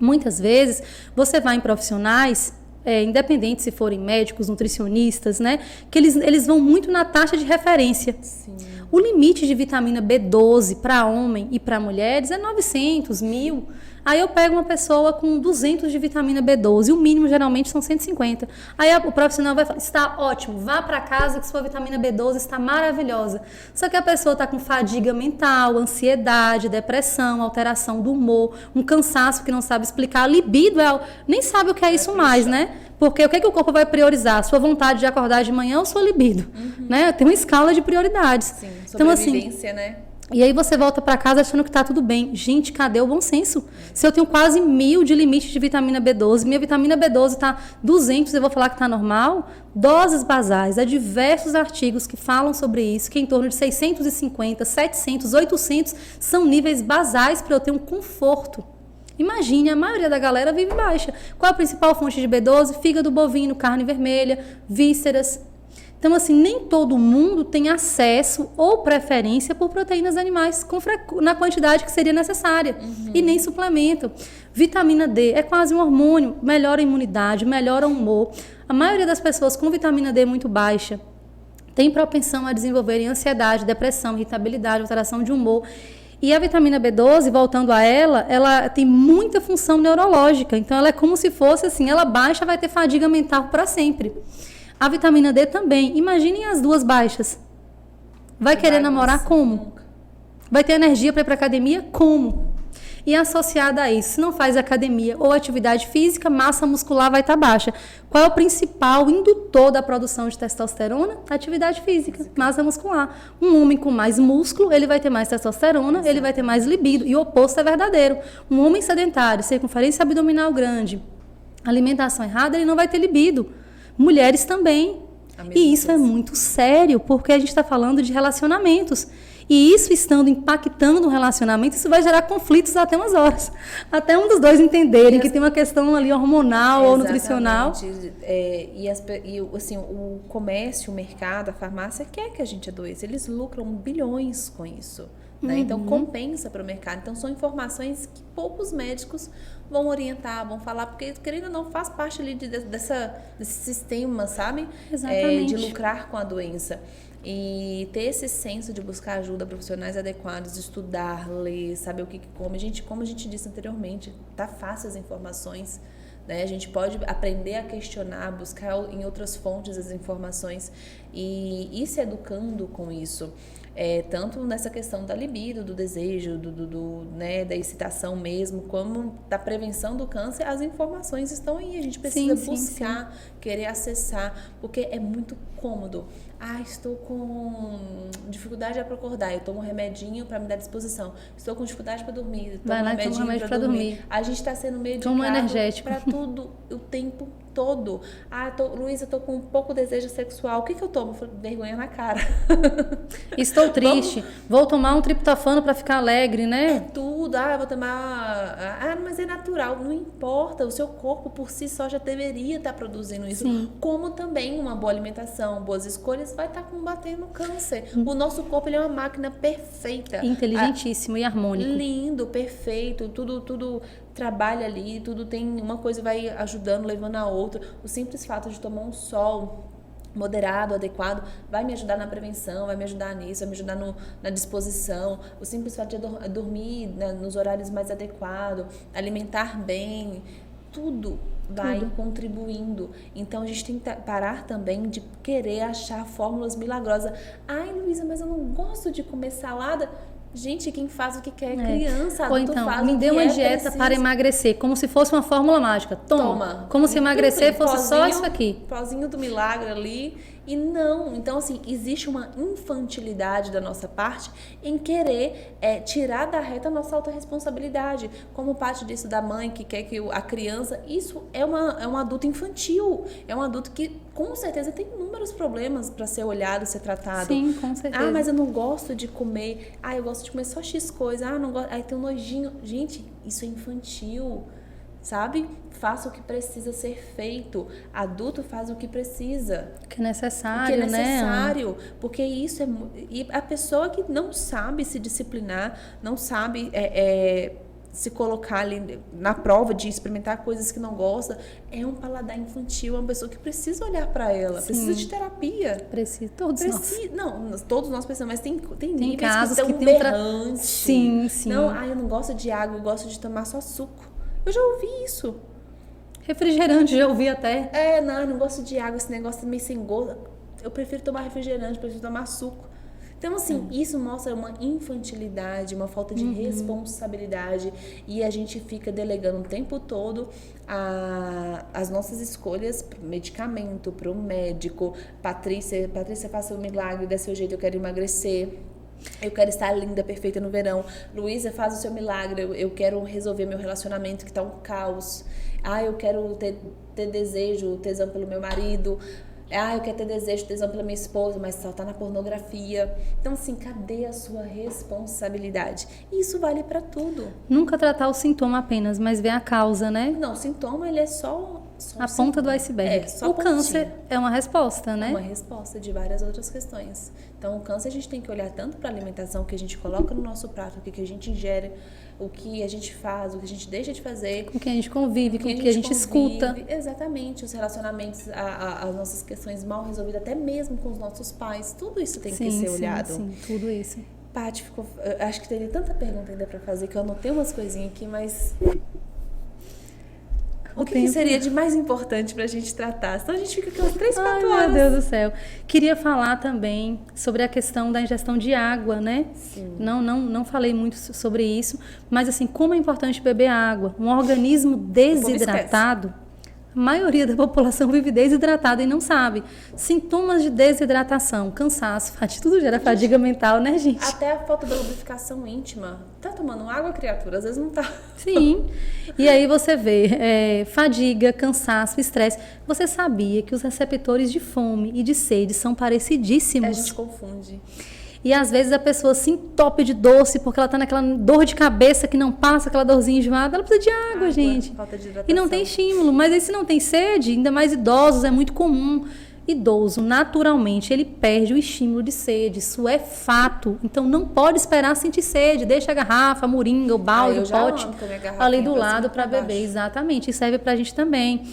Speaker 3: Muitas vezes você vai em profissionais, independente se forem médicos, nutricionistas, né? Que eles vão muito na taxa de referência. Sim. O limite de vitamina B12 para homem e para mulheres é 900, 1.000. Aí eu pego uma pessoa com 200 de vitamina B12, o mínimo geralmente são 150. Aí o profissional vai falar, está ótimo, vá para casa que sua vitamina B12 está maravilhosa. Só que a pessoa está com fadiga mental, ansiedade, depressão, alteração do humor, um cansaço que não sabe explicar, libido, nem sabe o que é isso mais, né? Porque o que o corpo vai priorizar? Sua vontade de acordar de manhã ou sua libido? Né? Tem uma escala de prioridades.
Speaker 2: Sim, sobrevivência, então, assim, né?
Speaker 3: E aí você volta para casa achando que tá tudo bem. Gente, cadê o bom senso? Se eu tenho quase 1.000 de limite de vitamina B12, minha vitamina B12 tá 200, eu vou falar que tá normal? Doses basais, há diversos artigos que falam sobre isso, que em torno de 650, 700, 800 são níveis basais para eu ter um conforto. Imagine, a maioria da galera vive baixa. Qual é a principal fonte de B12? Fígado bovino, carne vermelha, vísceras. Então, assim, nem todo mundo tem acesso ou preferência por proteínas animais na quantidade que seria necessária. E nem suplemento. Vitamina D é quase um hormônio, melhora a imunidade, melhora o humor. A maioria das pessoas com vitamina D muito baixa tem propensão a desenvolverem ansiedade, depressão, irritabilidade, alteração de humor. E a vitamina B12, voltando a ela tem muita função neurológica. Então, ela é como se fosse assim, ela baixa, vai ter fadiga mental para sempre. A vitamina D também. Imaginem as duas baixas. Vai querer namorar como?
Speaker 2: Nunca.
Speaker 3: Vai ter energia para ir para academia? Como? E associada a isso, se não faz academia ou atividade física, massa muscular vai estar baixa. Qual é o principal indutor da produção de testosterona? Atividade física, massa muscular. Um homem com mais músculo, ele vai ter mais testosterona, ele vai ter mais libido. E o oposto é verdadeiro. Um homem sedentário, circunferência abdominal grande, alimentação errada, ele não vai ter libido. Mulheres também. E isso é muito sério, porque a gente está falando de relacionamentos. E isso estando impactando o relacionamento, isso vai gerar conflitos até umas horas. Até um dos dois entenderem que tem uma questão ali hormonal ou nutricional.
Speaker 2: Assim, o comércio, o mercado, a farmácia quer que a gente adoeça. Eles lucram bilhões com isso. Né? Então, compensa para o mercado. Então, são informações que poucos médicos vão orientar, vão falar, porque, querendo ou não, faz parte ali desse sistema, sabe?
Speaker 3: Exatamente.
Speaker 2: De lucrar com a doença. E ter esse senso de buscar ajuda, profissionais adequados, estudar, ler, saber o que come. Gente, como a gente disse anteriormente, tá fácil as informações. Né? A gente pode aprender a questionar, buscar em outras fontes as informações e ir se educando com isso. tanto nessa questão da libido, do desejo, né, da excitação mesmo, como da prevenção do câncer, as informações estão aí. A gente precisa buscar, querer acessar, porque é muito cômodo. Estou com dificuldade para acordar, eu tomo um remedinho para me dar disposição. Estou com dificuldade para dormir, tomo um remedinho para dormir. A gente está sendo medicado para tudo o tempo todo. Luísa, eu tô com um pouco desejo sexual. O que eu tomo? Vergonha na cara.
Speaker 3: Estou triste. Vou tomar um triptofano para ficar alegre, né?
Speaker 2: É tudo. Vou tomar... mas é natural. Não importa. O seu corpo por si só já deveria estar produzindo isso. Sim. Como também uma boa alimentação, boas escolhas vai estar combatendo o câncer. O nosso corpo, ele é uma máquina perfeita.
Speaker 3: Inteligentíssimo e harmônico.
Speaker 2: Lindo, perfeito. Tudo trabalha ali, tudo tem uma coisa vai ajudando, levando a outra. O simples fato de tomar um sol moderado, adequado, vai me ajudar na prevenção, vai me ajudar nisso, vai me ajudar na disposição. O simples fato de dormir, né, nos horários mais adequados, alimentar bem, tudo vai contribuindo. Então a gente tem que parar também de querer achar fórmulas milagrosas. Luísa, mas eu não gosto de comer salada. Gente, quem faz o que quer é criança.
Speaker 3: Ou então, me dê uma dieta para emagrecer, como se fosse uma fórmula mágica. Toma. Como se emagrecer fosse só isso aqui.
Speaker 2: Pozinho do milagre ali. E não. Então, assim, existe uma infantilidade da nossa parte em querer tirar da reta a nossa autorresponsabilidade. Como parte disso da mãe que quer que a criança... Isso é um adulto infantil. É um adulto que, com certeza, tem inúmeros problemas para ser olhado, ser tratado.
Speaker 3: Sim, com certeza.
Speaker 2: Mas eu não gosto de comer... eu gosto de comer só X coisa. Não gosto... tem um nojinho. Gente, isso é infantil. Sabe? Faça o que precisa ser feito. Adulto faz o que precisa.
Speaker 3: O que é necessário,
Speaker 2: né? O que é necessário. Porque isso é... E a pessoa que não sabe se disciplinar, não sabe se colocar ali na prova de experimentar coisas que não gosta, é um paladar infantil, é uma pessoa que precisa olhar para ela. Sim. Precisa de terapia.
Speaker 3: Precisa. Todos nós.
Speaker 2: Não, todos nós precisamos, mas tem níveis
Speaker 3: casos
Speaker 2: que estão berrantes.
Speaker 3: Sim.
Speaker 2: Não, eu não gosto de água, eu gosto de tomar só suco. Eu já ouvi isso.
Speaker 3: Refrigerante, já ouvi até.
Speaker 2: Eu não gosto de água, esse negócio meio sem gosto. Eu prefiro tomar refrigerante, prefiro tomar suco. Então, assim, isso mostra uma infantilidade, uma falta de responsabilidade. E a gente fica delegando o tempo todo as nossas escolhas pro medicamento, pro médico. Patrícia, faça o milagre, desse seu jeito, eu quero emagrecer. Eu quero estar linda, perfeita no verão. Luísa, faz o seu milagre. Eu quero resolver meu relacionamento que tá um caos. Eu quero ter desejo, tesão pelo meu marido. Eu quero ter desejo, tesão pela minha esposa, mas só tá na pornografia. Então, assim, cadê a sua responsabilidade? Isso vale pra tudo.
Speaker 3: Nunca tratar o sintoma apenas, mas ver a causa, né?
Speaker 2: Não, o sintoma, ele é só
Speaker 3: a ponta do iceberg.
Speaker 2: Só
Speaker 3: o câncer é uma resposta, né?
Speaker 2: É uma resposta de várias outras questões. Então, o câncer a gente tem que olhar tanto para a alimentação que a gente coloca no nosso prato, o que a gente ingere, o que a gente faz, o que a gente deixa de fazer. Com
Speaker 3: quem a gente convive, com quem a gente escuta.
Speaker 2: Exatamente. Os relacionamentos, as nossas questões mal resolvidas, até mesmo com os nossos pais. Tudo isso tem que ser olhado.
Speaker 3: Sim, tudo isso.
Speaker 2: Paty, acho que teria tanta pergunta ainda para fazer, que eu anotei umas coisinhas aqui, mas... O que seria de mais importante para a gente tratar? Senão a gente fica aqui umas 3, 4 horas.
Speaker 3: Meu Deus do céu. Queria falar também sobre a questão da ingestão de água, né?
Speaker 2: Sim.
Speaker 3: Não falei muito sobre isso, mas assim, como é importante beber água. Um organismo desidratado, a maioria da população vive desidratada e não sabe. Sintomas de desidratação, cansaço, fadiga, tudo gera fadiga mental, né, gente?
Speaker 2: Até a falta da lubrificação íntima. Tá tomando água, criatura? Às vezes não tá.
Speaker 3: Sim. E aí você vê fadiga, cansaço, estresse. Você sabia que os receptores de fome e de sede são parecidíssimos?
Speaker 2: A gente confunde.
Speaker 3: E às vezes a pessoa se entope de doce porque ela tá naquela dor de cabeça que não passa, aquela dorzinha enjoada. Ela precisa de água, gente.
Speaker 2: Falta de hidratação.
Speaker 3: E não tem estímulo. Mas aí se não tem sede, ainda mais idosos, é muito comum. Idoso, naturalmente, ele perde o estímulo de sede. Isso é fato. Então, não pode esperar sentir sede. Deixa a garrafa, a moringa, o balde, o pote ali do lado para beber. Exatamente. E serve para a gente também.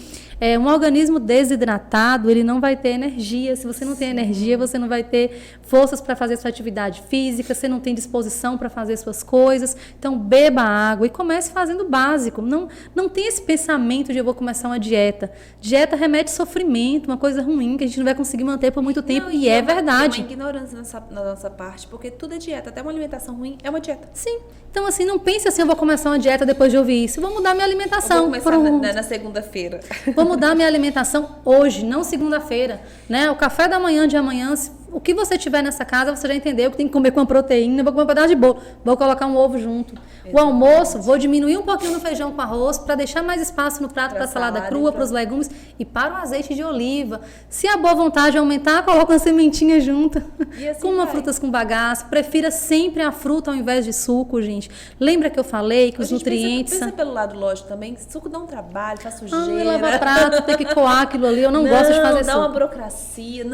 Speaker 3: Um organismo desidratado, ele não vai ter energia. Se você não tem energia, você não vai ter forças para fazer sua atividade física, você não tem disposição para fazer suas coisas. Então, beba água e comece fazendo o básico. Não tem esse pensamento de eu vou começar uma dieta. Dieta remete sofrimento, uma coisa ruim que a gente não vai conseguir manter por muito tempo,
Speaker 2: Não,
Speaker 3: e é verdade.
Speaker 2: É uma ignorância na nossa parte, porque tudo é dieta, até uma alimentação ruim é uma dieta.
Speaker 3: Sim. Então, assim, não pense assim, eu vou começar uma dieta depois de ouvir isso. Eu vou mudar minha alimentação.
Speaker 2: Eu vou começar na segunda-feira.
Speaker 3: Vou mudar minha alimentação hoje, não segunda-feira. Né? O café da manhã de amanhã, o que você tiver nessa casa, você já entendeu que tem que comer com uma proteína, vou comer um pedaço de bolo, vou colocar um ovo junto. Exatamente. O almoço, vou diminuir um pouquinho no feijão com arroz para deixar mais espaço no prato para a salada crua, para os legumes e para o azeite de oliva. Se a boa vontade aumentar, coloca uma sementinha junto. E assim com frutas com bagaço. Prefira sempre a fruta ao invés de suco, gente. Lembra que eu falei que os nutrientes...
Speaker 2: Pensa pelo lado lógico também, suco dá um trabalho, faz sujeira.
Speaker 3: Lava prato, tem que coar aquilo ali, eu não gosto de fazer
Speaker 2: dá
Speaker 3: suco.
Speaker 2: Uma burocracia,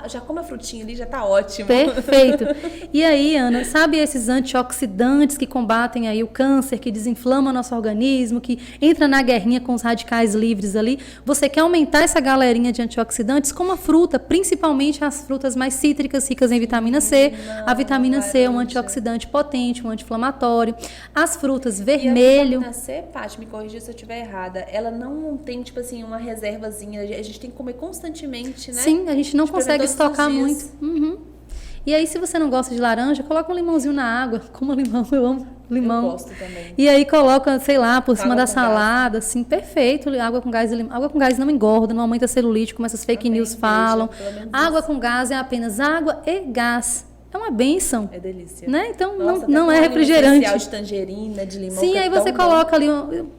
Speaker 2: já come a frutinha ali, já tá ótimo.
Speaker 3: Perfeito. E aí, Ana, sabe esses antioxidantes que combatem aí o câncer, que desinflama nosso organismo, que entra na guerrinha com os radicais livres ali? Você quer aumentar essa galerinha de antioxidantes? Coma fruta, principalmente as frutas mais cítricas, ricas em vitamina C. A vitamina C é um antioxidante potente, um anti-inflamatório. As frutas vermelho...
Speaker 2: E a vitamina C, Paty, me corrija se eu estiver errada, ela não tem, tipo assim, uma reservazinha, a gente tem que comer constantemente, né?
Speaker 3: Sim, a gente não consegue estocar muito. Uhum. E aí, se você não gosta de laranja, coloca um limãozinho na água. Como limão, eu amo limão.
Speaker 2: Eu gosto também.
Speaker 3: E aí coloca, sei lá, por cima da salada, assim, perfeito. Água com gás, água com gás não engorda, não aumenta celulite, como essas fake news falam. Água com gás é apenas água e gás. É uma bênção.
Speaker 2: É delícia.
Speaker 3: Né? Então, não é refrigerante.
Speaker 2: De tangerina, de limão.
Speaker 3: Sim, aí você coloca ali...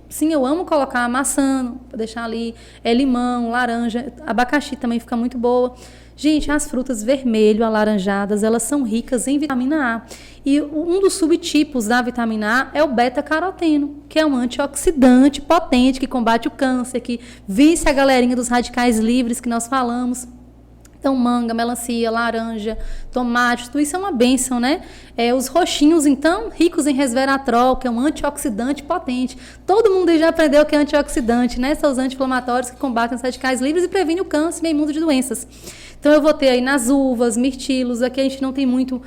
Speaker 3: Sim, eu amo colocar maçã, para deixar ali limão, laranja. Abacaxi também fica muito boa. Gente, as frutas vermelho, alaranjadas, elas são ricas em vitamina A. E um dos subtipos da vitamina A é o beta-caroteno, que é um antioxidante potente, que combate o câncer, que vence a galerinha dos radicais livres que nós falamos. Então, manga, melancia, laranja, tomate, tudo isso é uma bênção, né? Os roxinhos, então, ricos em resveratrol, que é um antioxidante potente. Todo mundo já aprendeu que é antioxidante, né? São os anti-inflamatórios que combatem os radicais livres e previnem o câncer e imuno de doenças. Então, eu vou ter aí nas uvas, mirtilos, aqui a gente não tem muito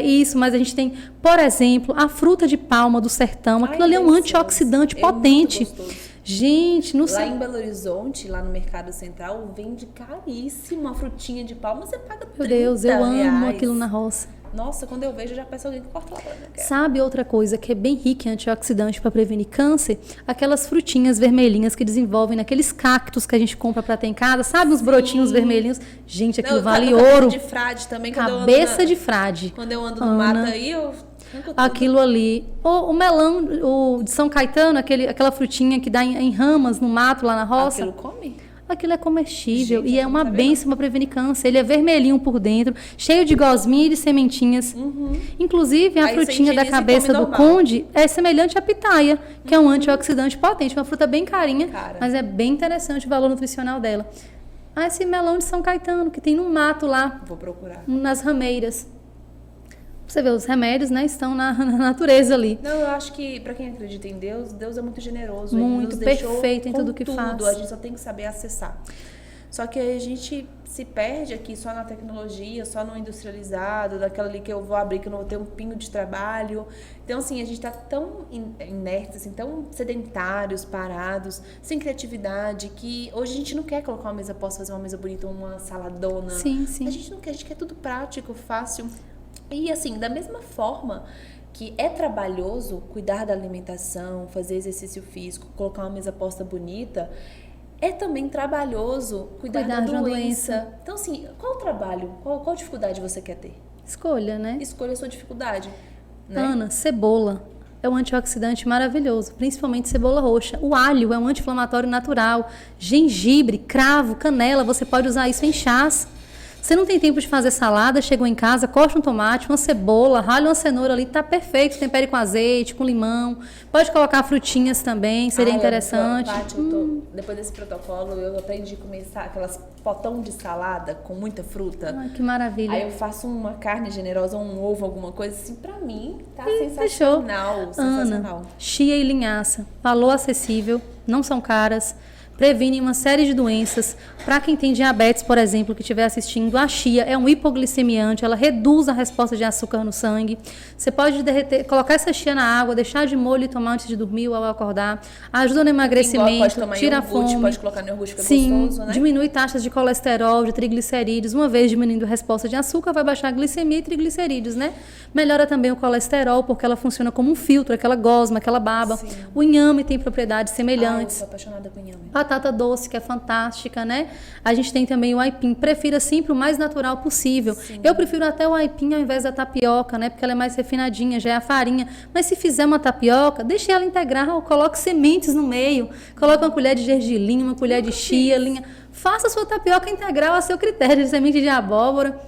Speaker 3: isso, mas a gente tem, por exemplo, a fruta de palma do sertão. Aquilo ali é um antioxidante potente.
Speaker 2: Muito gostoso.
Speaker 3: Gente,
Speaker 2: lá em Belo Horizonte, lá no Mercado Central, vende caríssimo a frutinha de palma, você paga R$30.
Speaker 3: Meu Deus, eu amo aquilo na roça.
Speaker 2: Nossa, quando eu vejo, eu já peço alguém que corta lá pra mim.
Speaker 3: Sabe outra coisa que é bem rica em antioxidante para prevenir câncer? Aquelas frutinhas vermelhinhas que desenvolvem naqueles cactos que a gente compra para ter em casa, sabe? Uns brotinhos vermelhinhos. Gente, aquilo vale ouro.
Speaker 2: De frade também.
Speaker 3: Cabeça de frade.
Speaker 2: Quando eu ando no mato aí, eu...
Speaker 3: Aquilo ali. O melão de São Caetano, aquela frutinha que dá em ramas no mato lá na roça.
Speaker 2: Aquilo come?
Speaker 3: Aquilo é comestível. Gente, e é uma bênção para prevenir câncer. Ele é vermelhinho por dentro, cheio de gosminha e de sementinhas. Inclusive, a frutinha da cabeça do conde é semelhante à pitaia, que é um antioxidante potente. Uma fruta bem carinha, mas é bem interessante o valor nutricional dela. Esse melão de São Caetano, que tem no mato lá.
Speaker 2: Vou procurar.
Speaker 3: Nas rameiras. Você vê, os remédios, né, estão na natureza ali.
Speaker 2: Não, eu acho que para quem acredita em Deus, Deus é muito generoso.
Speaker 3: Muito perfeito em tudo que faz.
Speaker 2: A gente só tem que saber acessar. Só que aí a gente se perde aqui só na tecnologia, só no industrializado, daquela ali que eu vou abrir que eu não vou ter um pingo de trabalho. Então, assim, a gente tá tão inertes, assim, tão sedentários, parados, sem criatividade, que hoje a gente não quer colocar uma mesa, posso fazer uma mesa bonita, uma saladona.
Speaker 3: Sim, sim.
Speaker 2: A gente não quer, a gente quer tudo prático, fácil. E assim, da mesma forma que é trabalhoso cuidar da alimentação, fazer exercício físico, colocar uma mesa posta bonita, é também trabalhoso cuidar da doença. Então assim, qual o trabalho, qual dificuldade você quer ter?
Speaker 3: Escolha, né?
Speaker 2: Escolha a sua dificuldade. Né?
Speaker 3: Ana, cebola é um antioxidante maravilhoso, principalmente cebola roxa. O alho é um anti-inflamatório natural. Gengibre, cravo, canela, você pode usar isso em chás. Você não tem tempo de fazer salada, chegou em casa, corta um tomate, uma cebola, ralha uma cenoura ali, tá perfeito, tempere com azeite, com limão. Pode colocar frutinhas também, seria interessante.
Speaker 2: Paty, depois desse protocolo, eu aprendi a comer aquelas potão de salada com muita fruta.
Speaker 3: Ai, que maravilha.
Speaker 2: Aí eu faço uma carne generosa, um ovo, alguma coisa assim, pra mim tá sensacional.
Speaker 3: Ana, chia e linhaça, valor acessível, não são caras. previnem uma série de doenças. Para quem tem diabetes, por exemplo, que estiver assistindo, a chia é um hipoglicemiante, ela reduz a resposta de açúcar no sangue. Você pode colocar essa chia na água, deixar de molho e tomar antes de dormir ou ao acordar. Ajuda no emagrecimento, tira a fome.
Speaker 2: Pode colocar no iogurte, que é
Speaker 3: Sim,
Speaker 2: gostoso, né?
Speaker 3: diminui taxas de colesterol, de triglicerídeos. Uma vez diminuindo a resposta de açúcar, vai baixar a glicemia e triglicerídeos, né? Melhora também o colesterol, porque ela funciona como um filtro, aquela gosma, aquela baba.
Speaker 2: Sim.
Speaker 3: O inhame tem propriedades semelhantes.
Speaker 2: Eu sou apaixonada por inhame.
Speaker 3: Batata doce, que é fantástica, né? A gente tem também o aipim. Prefira sempre o mais natural possível.
Speaker 2: Sim.
Speaker 3: Eu prefiro até o aipim ao invés da tapioca, né? Porque ela é mais refinadinha, já é a farinha. Mas se fizer uma tapioca, deixe ela integral, coloque sementes no meio. Coloque uma colher de gergelim, uma colher de chia, linha. Faça a sua tapioca integral a seu critério, de semente de abóbora.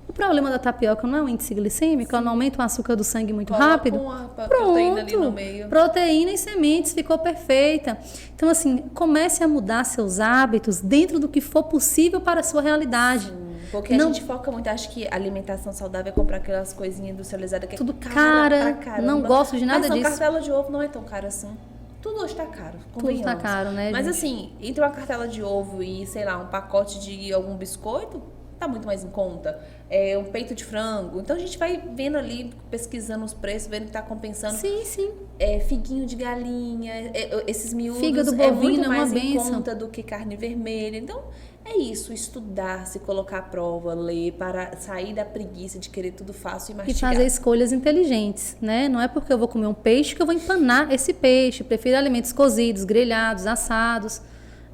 Speaker 3: O problema da tapioca não é o índice glicêmico, ela não aumenta o açúcar do sangue muito rápido.
Speaker 2: Proteína ali no meio.
Speaker 3: Proteína e sementes, ficou perfeita. Então, assim, comece a mudar seus hábitos dentro do que for possível para a sua realidade.
Speaker 2: Porque a gente foca muito, acho que alimentação saudável é comprar aquelas coisinhas industrializadas que é
Speaker 3: tudo cara, não gosto de nada
Speaker 2: disso. Mas a
Speaker 3: disso.
Speaker 2: cartela de ovo não é tão cara assim. Tudo hoje tá caro,
Speaker 3: Tudo tá caro, né,
Speaker 2: Mas
Speaker 3: gente?
Speaker 2: assim, entre uma cartela de ovo e, sei lá, um pacote de algum biscoito, tá muito mais em conta. Um peito de frango. Então a gente vai vendo ali, pesquisando os preços, vendo que tá compensando.
Speaker 3: Sim, sim.
Speaker 2: Figuinho de galinha, esses miúdos
Speaker 3: Fígado
Speaker 2: é
Speaker 3: bovino
Speaker 2: muito
Speaker 3: é uma
Speaker 2: mais em
Speaker 3: bênção.
Speaker 2: conta do que carne vermelha. Então é isso, estudar, se colocar à prova, ler, para sair da preguiça de querer tudo fácil e
Speaker 3: E
Speaker 2: mastigar.
Speaker 3: fazer escolhas inteligentes, né? Não é porque eu vou comer um peixe que eu vou empanar esse peixe. Prefiro alimentos cozidos, grelhados, assados.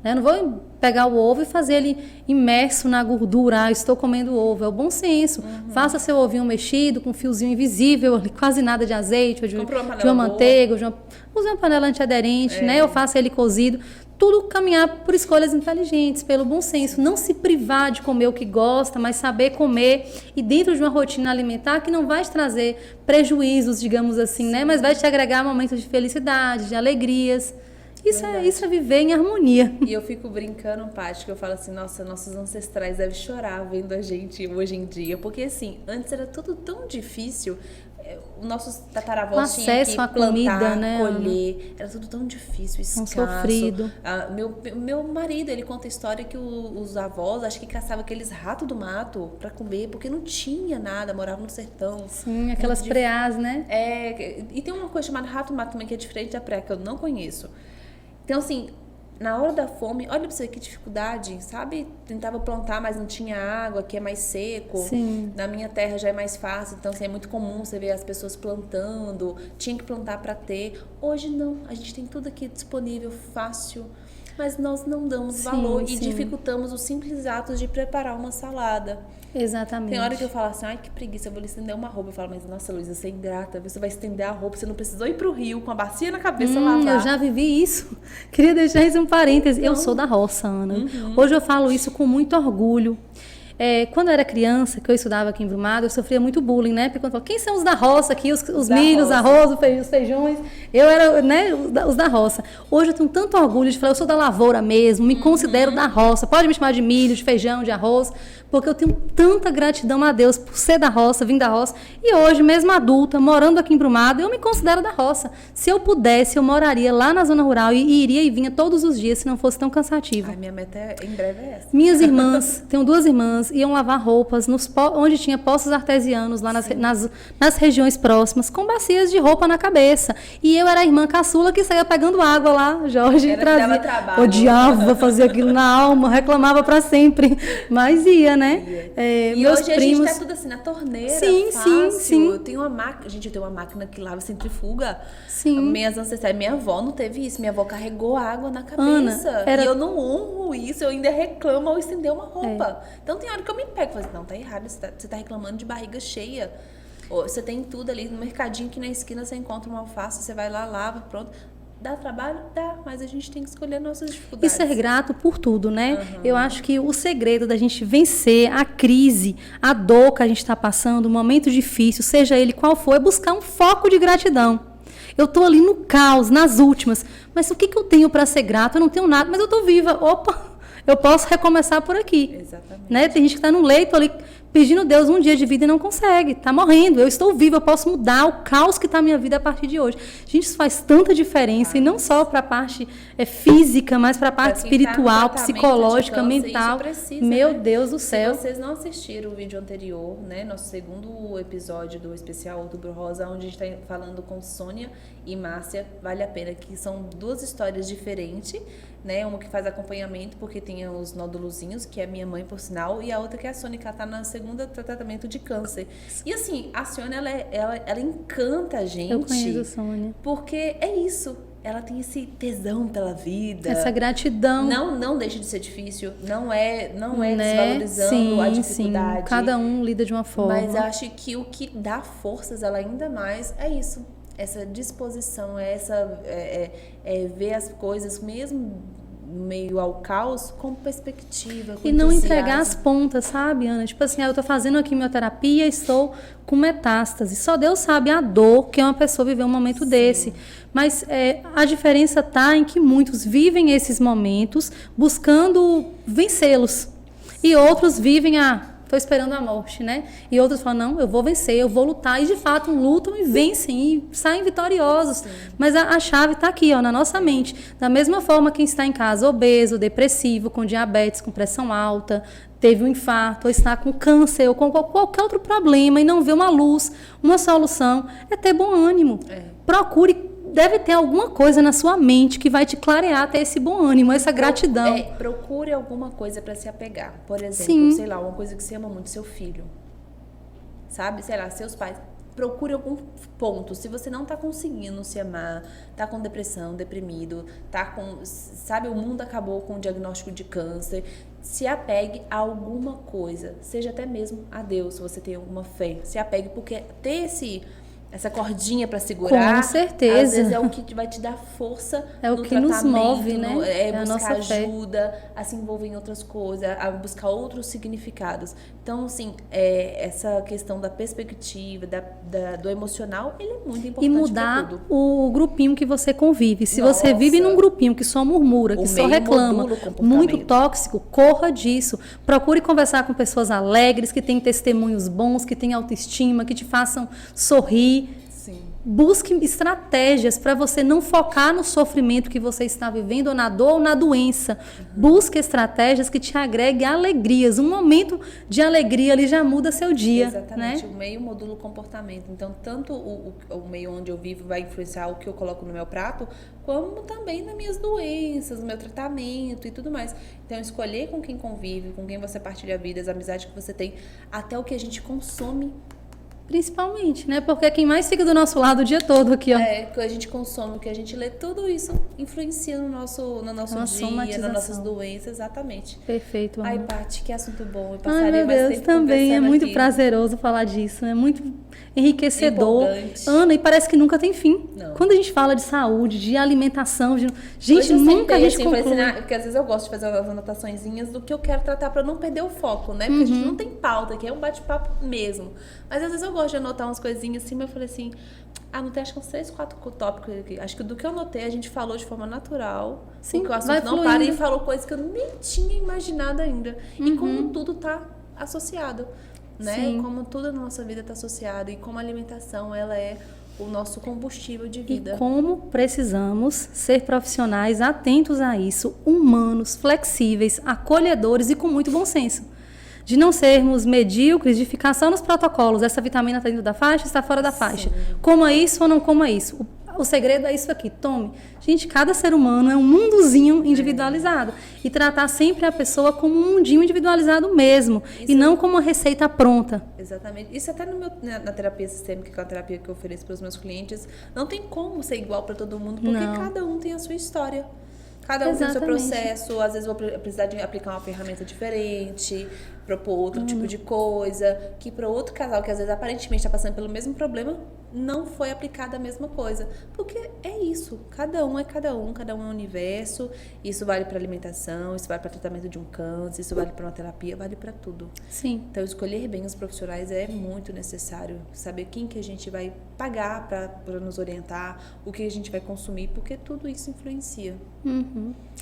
Speaker 3: Né? Não vou pegar o ovo e fazer ele imerso na gordura. Estou comendo ovo. É o bom senso. Faça seu ovinho mexido com um fiozinho invisível, quase nada de azeite, ou de uma manteiga. Use uma panela antiaderente, né? Eu faço ele cozido. Tudo caminhar por escolhas inteligentes, pelo bom senso. Não se privar de comer o que gosta, mas saber comer e dentro de uma rotina alimentar que não vai te trazer prejuízos, digamos assim, né? Mas vai te agregar momentos de felicidade, de alegrias. Isso é viver em harmonia.
Speaker 2: E eu fico brincando, Paty, que eu falo assim, nossa, nossos ancestrais devem chorar vendo a gente hoje em dia. Porque assim, antes era tudo tão difícil. Os nossos tataravós tinham que plantar,
Speaker 3: comida, né,
Speaker 2: colher. Era tudo tão difícil, escasso.
Speaker 3: Sofrido.
Speaker 2: Meu marido, ele conta a história que os avós, acho que caçavam aqueles ratos do mato pra comer, porque não tinha nada, moravam no sertão.
Speaker 3: Sim, aquelas preás, né?
Speaker 2: E tem uma coisa chamada rato do mato também, que é diferente da preá, que eu não conheço. Então, assim, na hora da fome, olha pra você que dificuldade, sabe? Tentava plantar, mas não tinha água, aqui é mais seco.
Speaker 3: Sim.
Speaker 2: Na minha terra já é mais fácil, então assim, é muito comum você ver as pessoas plantando, tinha que plantar pra ter. Hoje não, a gente tem tudo aqui disponível, fácil, mas nós não damos valor e dificultamos os simples atos de preparar uma salada.
Speaker 3: Exatamente.
Speaker 2: Tem hora que eu falo assim, ai que preguiça, eu vou lhe estender uma roupa. Eu falo, mas nossa, Luísa, você é ingrata, você vai estender a roupa, você não precisou ir pro rio com a bacia na cabeça lavar.
Speaker 3: Eu já vivi isso. Queria deixar isso um parêntese. Eu sou da roça, Ana. Hoje eu falo isso com muito orgulho. Quando eu era criança, que eu estudava aqui em Brumado, eu sofria muito bullying, né? Porque quando eu falava, quem são os da roça aqui? Os milhos,
Speaker 2: roça.
Speaker 3: arroz, os feijões. Eu era, né, os da roça. Hoje eu tenho tanto orgulho de falar, eu sou da lavoura mesmo, me considero da roça. Pode me chamar de milho, de feijão, de arroz, porque eu tenho tanta gratidão a Deus por ser da roça, vim da roça. E hoje, mesmo adulta, morando aqui em Brumado, eu me considero da roça. Se eu pudesse, eu moraria lá na zona rural e iria e vinha todos os dias, se não fosse tão cansativo.
Speaker 2: Ai, minha meta em breve é essa.
Speaker 3: Minhas irmãs, tenho 2 irmãs, iam lavar roupas onde tinha poços artesianos, lá nas regiões próximas, com bacias de roupa na cabeça. E eu era a irmã caçula que saía pegando água lá, Jorge, e trazia.
Speaker 2: Dava trabalho.
Speaker 3: Odiava fazer aquilo na alma, reclamava para sempre, mas ia, né?
Speaker 2: E
Speaker 3: meus
Speaker 2: hoje
Speaker 3: primos...
Speaker 2: a gente tá tudo assim, na torneira,
Speaker 3: Sim,
Speaker 2: fácil.
Speaker 3: sim.
Speaker 2: Eu tenho uma máquina, gente, eu tenho uma máquina que lava centrifuga.
Speaker 3: Sim.
Speaker 2: Minhas ancestrais, minha avó não teve isso, minha avó carregou água na cabeça.
Speaker 3: Ana,
Speaker 2: E eu não honro isso, eu ainda reclamo ao estender uma roupa. Então tem hora que eu me pego e falo assim, não, tá errado, você tá reclamando de barriga cheia. Ou você tem tudo ali no mercadinho, que na esquina você encontra uma alface, você vai lá, lava, pronto. Dá trabalho? Dá, mas a gente tem que escolher nossas dificuldades.
Speaker 3: E ser grato por tudo, né? Eu acho que o segredo da gente vencer a crise, a dor que a gente está passando, um momento difícil, seja ele qual for, é buscar um foco de gratidão. Eu estou ali no caos, nas últimas, mas o que eu tenho para ser grato? Eu não tenho nada, mas eu estou viva. Opa, eu posso recomeçar por aqui.
Speaker 2: Exatamente.
Speaker 3: Né? Tem gente que está no leito ali, pedindo a Deus um dia de vida e não consegue, está morrendo. Eu estou viva, eu posso mudar o caos que está a minha vida a partir de hoje. Gente, isso faz tanta diferença, e não só para a parte física, mas para a parte espiritual, psicológica, mental.
Speaker 2: Precisa,
Speaker 3: Meu Deus do céu.
Speaker 2: Se vocês não assistiram o vídeo anterior, né, nosso segundo episódio do especial Outubro Rosa, onde a gente está falando com Sônia e Márcia, vale a pena, que são duas histórias diferentes, né? Uma que faz acompanhamento, porque tem os nódulozinhos, que é minha mãe, por sinal, e a outra que é a Sônia, que ela tá na segunda tratamento de câncer. E assim, a Sônia, ela encanta a gente.
Speaker 3: Eu conheço a Sônia.
Speaker 2: Porque é isso. Ela tem esse tesão pela vida.
Speaker 3: Essa gratidão.
Speaker 2: Não deixa de ser difícil. Não é desvalorizando a dificuldade.
Speaker 3: Sim. Cada um lida de uma forma.
Speaker 2: Mas acho que o que dá forças ela ainda mais é isso. Essa disposição, ver as coisas mesmo meio ao caos com perspectiva, com
Speaker 3: e não
Speaker 2: entusiasmo.
Speaker 3: entregar as pontas, sabe, Ana? Tipo assim, eu tô fazendo a quimioterapia, estou com metástase. Só Deus sabe a dor que uma pessoa viver um momento desse. Mas a diferença está em que muitos vivem esses momentos buscando vencê-los. E outros vivem estou esperando a morte, né? E outros falam, não, eu vou vencer, eu vou lutar. E, de fato, lutam e vencem e saem vitoriosos. Sim. Mas a chave está aqui, na nossa mente. Da mesma forma, quem está em casa obeso, depressivo, com diabetes, com pressão alta, teve um infarto, ou está com câncer, ou com qualquer outro problema e não vê uma luz, uma solução, é ter bom ânimo. Procure. Deve ter alguma coisa na sua mente que vai te clarear até esse bom ânimo, essa gratidão.
Speaker 2: Procure alguma coisa para se apegar. Por exemplo, sei lá, uma coisa que você ama muito, seu filho. Sabe? Sei lá, seus pais. Procure algum ponto. Se você não tá conseguindo se amar, tá com depressão, deprimido, sabe, o mundo acabou com o diagnóstico de câncer, se apegue a alguma coisa. Seja até mesmo a Deus, se você tem alguma fé. Se apegue, porque ter essa cordinha para segurar,
Speaker 3: com certeza,
Speaker 2: às vezes é o que vai te dar força
Speaker 3: no que nos move, né?
Speaker 2: Buscar ajuda, a se envolver em outras coisas, a buscar outros significados. Então, assim, essa questão da perspectiva, do emocional, ele é muito importante.
Speaker 3: E mudar o grupinho que você convive. Se você vive num grupinho que só murmura, que só reclama, muito tóxico, corra disso. Procure conversar com pessoas alegres, que têm testemunhos bons, que têm autoestima, que te façam sorrir.
Speaker 2: Sim.
Speaker 3: Busque estratégias para você não focar no sofrimento que você está vivendo, ou na dor, ou na doença. Busque estratégias que te agreguem alegrias. Um momento de alegria ali já muda seu dia.
Speaker 2: Exatamente.
Speaker 3: Né?
Speaker 2: O meio modula o comportamento. Então, tanto o meio onde eu vivo vai influenciar o que eu coloco no meu prato, como também nas minhas doenças, no meu tratamento e tudo mais. Então, escolher com quem convive, com quem você partilha a vida, as amizades que você tem, até o que a gente consome.
Speaker 3: Principalmente, né? Porque quem mais fica do nosso lado o dia todo aqui, ó.
Speaker 2: Que a gente consome, que a gente lê, tudo isso influencia no nosso dia, nas nossas doenças, exatamente.
Speaker 3: Perfeito, Ana.
Speaker 2: Ai, Paty, que assunto bom. Eu
Speaker 3: passaria mais tempo também, é muito prazeroso falar disso, é muito enriquecedor. Ana, e parece que nunca tem fim.
Speaker 2: Não.
Speaker 3: Quando a gente fala de saúde, de alimentação, gente, nunca a gente conclui.
Speaker 2: Porque às vezes eu gosto de fazer umas anotaçõezinhas do que eu quero tratar para não perder o foco, né? Porque a gente não tem pauta, que é um bate-papo mesmo. Mas às vezes eu gosto de anotar umas coisinhas assim, mas eu falei assim, anotei acho que uns 3, 4 tópicos aqui. Acho que do que eu anotei a gente falou de forma natural.
Speaker 3: Sim,
Speaker 2: porque o assunto não para, e falou coisas que eu nem tinha imaginado ainda. E como tudo tá associado, né?
Speaker 3: Sim.
Speaker 2: Como tudo na nossa vida tá associado, e como a alimentação, ela é o nosso combustível de vida.
Speaker 3: E como precisamos ser profissionais atentos a isso, humanos, flexíveis, acolhedores e com muito bom senso. De não sermos medíocres, de ficar só nos protocolos. Essa vitamina está dentro da faixa, está fora da faixa. Coma isso ou não coma isso. O segredo é isso aqui, tome. Gente, cada ser humano é um mundozinho individualizado. E tratar sempre a pessoa como um mundinho individualizado mesmo. E não como uma receita pronta.
Speaker 2: Exatamente. Isso até na terapia sistêmica, que é a terapia que eu ofereço para os meus clientes, não tem como ser igual para todo mundo, porque cada um tem a sua história. Cada um tem o seu processo, às vezes vou precisar de aplicar uma ferramenta diferente, propor outro tipo de coisa, que para outro casal que às vezes aparentemente está passando pelo mesmo problema, não foi aplicada a mesma coisa. Porque é isso, cada um é um universo, isso vale para alimentação, isso vale para tratamento de um câncer, isso vale para uma terapia, vale para tudo.
Speaker 3: Sim.
Speaker 2: Então escolher bem os profissionais é muito necessário, saber quem que a gente vai pagar para nos orientar, o que a gente vai consumir, porque tudo isso influencia.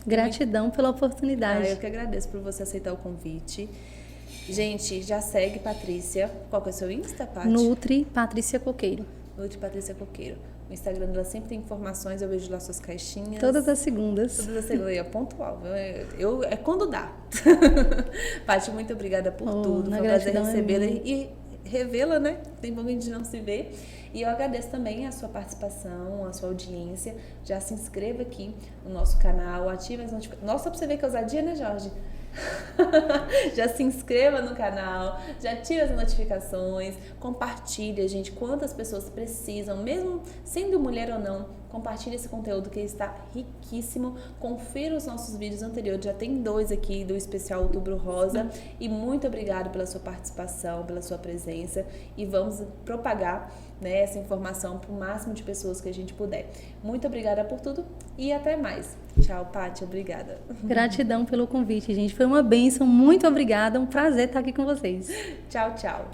Speaker 3: Gratidão pela oportunidade.
Speaker 2: Eu que agradeço por você aceitar o convite. Gente, já segue Patrícia. Qual que é o seu Insta, Paty?
Speaker 3: Nutri Patrícia Coqueiro.
Speaker 2: Nutri Patrícia Coqueiro. O Instagram dela sempre tem informações, eu vejo lá suas caixinhas.
Speaker 3: Todas as segundas.
Speaker 2: Todas as segundas, é pontual. É quando dá. Paty, muito obrigada por tudo. Foi um prazer recebê-la e revê-la, né? Tem pouco que a gente não se vê. E eu agradeço também a sua participação, a sua audiência. Já se inscreva aqui no nosso canal, ative as notificações. Nossa, pra você ver que é ousadia, né, Jorge? Já se inscreva no canal, já ative as notificações, compartilhe, gente, quantas pessoas precisam, mesmo sendo mulher ou não, compartilhe esse conteúdo que está riquíssimo. Confira os nossos vídeos anteriores, já tem 2 aqui do especial Outubro Rosa. E muito obrigada pela sua participação, pela sua presença, e vamos propagar, né, essa informação para o máximo de pessoas que a gente puder. Muito obrigada por tudo e até mais. Tchau, Paty, obrigada.
Speaker 3: Gratidão pelo convite, gente. Foi uma bênção, muito obrigada. Um prazer estar aqui com vocês.
Speaker 2: Tchau, tchau.